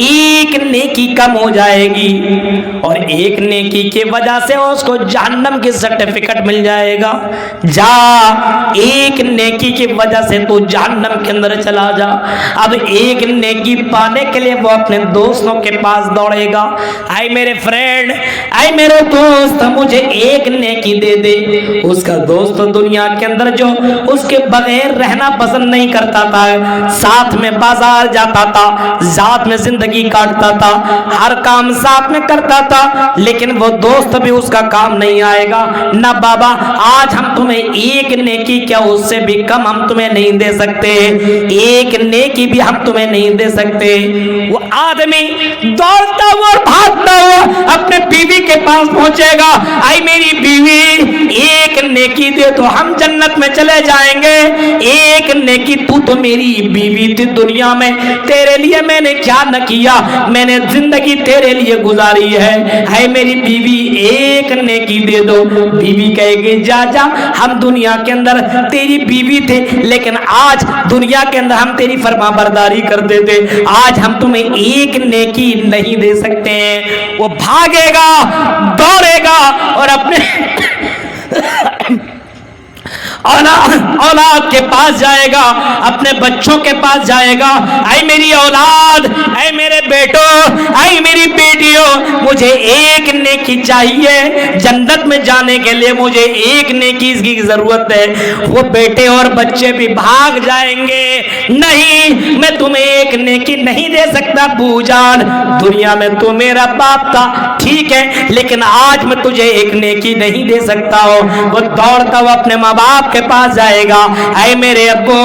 ایک نیکی کم ہو جائے گی اور ایک نیکی کی وجہ سے اس کو جہنم کی سرٹیفکیٹ مل جائے گا. جا ایک نیکی کی وجہ سے تو جہنم کے اندر چلا جا. اب ایک نیکی پانے کے لیے وہ اپنے دوستوں کے پاس دوڑے گا. اے میرے فرینڈ، اے میرے دوست، مجھے ایک نیکی دے دے. اس کا دوست دنیا کے اندر جو اس کے بغیر رہنا پسند نہیں کرتا تھا، ساتھ میں بازار جاتا تھا، ساتھ میں زندگی کاٹتا تھا، ہر کام ساتھ میں کرتا تھا، لیکن وہ دوست بھی اس کا کام نہیں آئے گا. نہ بابا، آج ہم تمہیں ایک نیکی کیا اس سے بھی کم ہم تمہیں نہیں دے سکتے، ایک نیکی بھی ہم تمہیں نہیں دے سکتے. وہ آدمی دوڑتا ہوا اور بھاگتا ہوا اپنے بیوی کے پاس پہنچے گا. اے میری بیوی، ایک نیکی دے تو ہم جنت میں چلے جائیں گے. ایک نیکی، تو میری بیوی تھی دنیا میں، تیرے لیے میں نے کیا نہ کیا، میں نے زندگی تیرے لیے گزاری ہے. اے میری بیوی، ایک نیکی دے دو. بیوی کہے گی جا جا، ہم دنیا کے اندر تیری بیوی تھے، لیکن آج دنیا کے اندر ہم تیری فرما برداری کرتے تھے، آج ہم تمہیں ایک نیکی نہیں دے سکتے ہیں. وہ بھاگے گا، دوڑے گا اور اپنے اولاد کے پاس جائے گا، اپنے بچوں کے پاس جائے گا. اے میری اولاد، اے میرے بیٹوں، اے میری بیٹیوں، مجھے ایک نیکی چاہیے. جنت میں جانے کے لیے مجھے ایک نیکی کی ضرورت ہے. وہ بیٹے اور بچے بھی بھاگ جائیں گے. نہیں، میں تمہیں ایک نیکی نہیں دے سکتا بو جان. دنیا میں تو میرا باپ تھا، ٹھیک ہے، لیکن آج میں تجھے ایک نیکی نہیں دے سکتا ہوں. وہ دوڑتا ہوا اپنے ماں باپ کے پاس جائے گا. اے میرے ابو،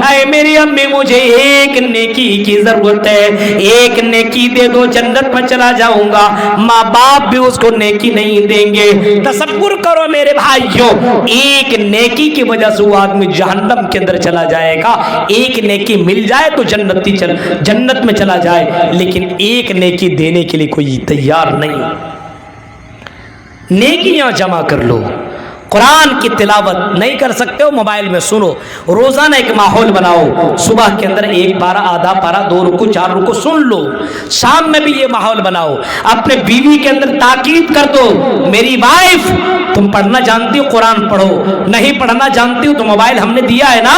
اے میری امی، مجھے ایک نیکی کی ضرورت ہے، ایک نیکی دے دو، جنت میں چلا جاؤں گا. ماں باپ بھی اس کو نیکی نہیں دیں گے. تصور کرو میرے بھائیوں، ایک نیکی کی وجہ سے وہ آدمی جہنم کے اندر چلا جائے گا. ایک نیکی مل جائے تو جنت میں چلا جائے، لیکن ایک نیکی دینے کے لیے کوئی تیار نہیں. نیکیاں جمع کر لو. قرآن کی تلاوت نہیں کر سکتے ہو، موبائل میں سنو. روزانہ ایک ماحول بناؤ، صبح کے اندر ایک پارہ، آدھا پارہ، 2 رکوع 4 رکوع سن لو. شام میں بھی یہ ماحول بناؤ. اپنے بیوی کے اندر تاکید کر دو، میری وائف، تم پڑھنا جانتی ہو قرآن پڑھو، نہیں پڑھنا جانتی ہو تو موبائل ہم نے دیا ہے نا،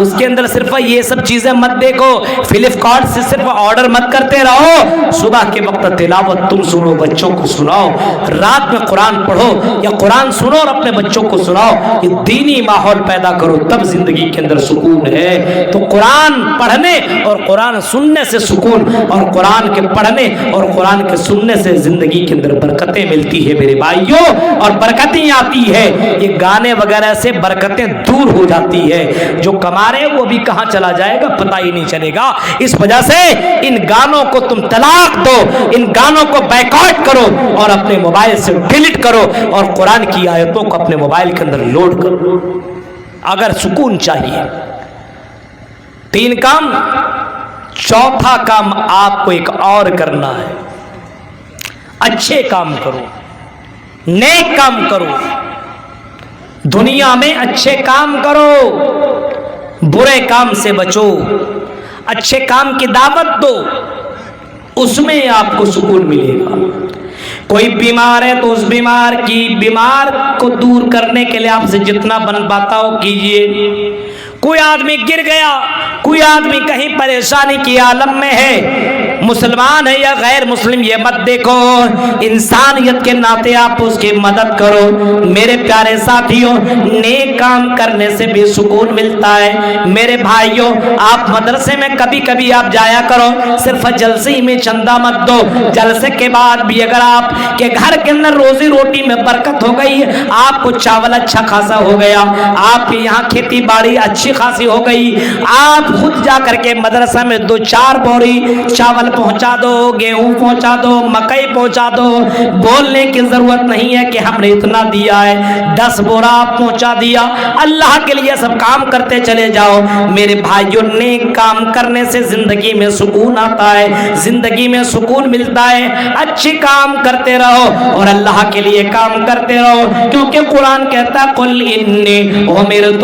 اس کے اندر صرف یہ سب چیزیں مت دیکھو، فلپکارٹ سے صرف آرڈر مت کرتے رہو. صبح کے وقت تلاوت تم سنو، بچوں کو سناؤ. رات میں قرآن پڑھو یا قرآن سنو اور اپنے بچوں کو سناؤ. یہ دینی ماحول پیدا کرو، تب زندگی کے اندر سکون ہے. تو قرآن پڑھنے اور قرآن سننے سے سکون، اور قرآن کے پڑھنے اور قرآن کے سننے سے زندگی کے اندر برکتیں ملتی ہے میرے بھائیوں. اور برکتیں آتی ہے، یہ گانے وغیرہ سے برکتیں دور ہو جاتی ہے. جو کما رہے وہ بھی کہاں چلا جائے گا پتہ ہی نہیں چلے گا. اس وجہ سے ان گانوں کو تم طلاق دو، ان گانوں کو بیکاٹ کرو اور اپنے موبائل سے ڈیلیٹ کرو، اور قرآن کی آیتوں کو اپنے موبائل کے اندر لوڈ کرو اگر سکون چاہیے. 3 کام. چوتھا کام آپ کو ایک اور کرنا ہے. اچھے کام کرو، نیک کام کرو. دنیا میں اچھے کام کرو، برے کام سے بچو. اچھے کام کی دعوت دو، اس میں آپ کو سکون ملے گا. کوئی بیمار ہے تو اس بیمار کو دور کرنے کے لیے آپ سے جتنا بن پاتا ہو کیجئے. کوئی آدمی گر گیا، کوئی آدمی کہیں پریشانی کی عالم میں ہے، مسلمان ہے یا غیر مسلم یہ مت دیکھو، انسانیت کے ناطے آپ اس کی مدد کرو. میرے پیارے ساتھیوں، نیک کام کرنے سے بھی سکون ملتا ہے. میرے بھائیوں، آپ مدرسے میں کبھی کبھی آپ جایا کرو، صرف جلسے ہی میں چندہ مت دو. جلسے کے بعد بھی اگر آپ کے گھر کے اندر روزی روٹی میں برکت ہو گئی، آپ کو چاول اچھا خاصا ہو گیا، آپ کے یہاں کھیتی باڑی اچھی خاصی ہو گئی، آپ خود جا کر کے مدرسہ میں 2-4 بوری چاول پہنچا دو، گیہوں پہنچا دو، مکئی پہنچا دو. بولنے کی ضرورت نہیں ہے کہ ہم نے اتنا دیا ہے. 10 بورا آپ پہنچا دیا. اللہ کے لیے سب کام کرتے چلے جاؤ. میرے بھائیوں، نیک کام کرنے سے زندگی میں سکون آتا ہے، زندگی میں سکون ملتا ہے. اچھے کام کرتے رہو اور اللہ کے لیے کام کرتے رہو، کیونکہ قرآن کہتا ہے قل انی امرت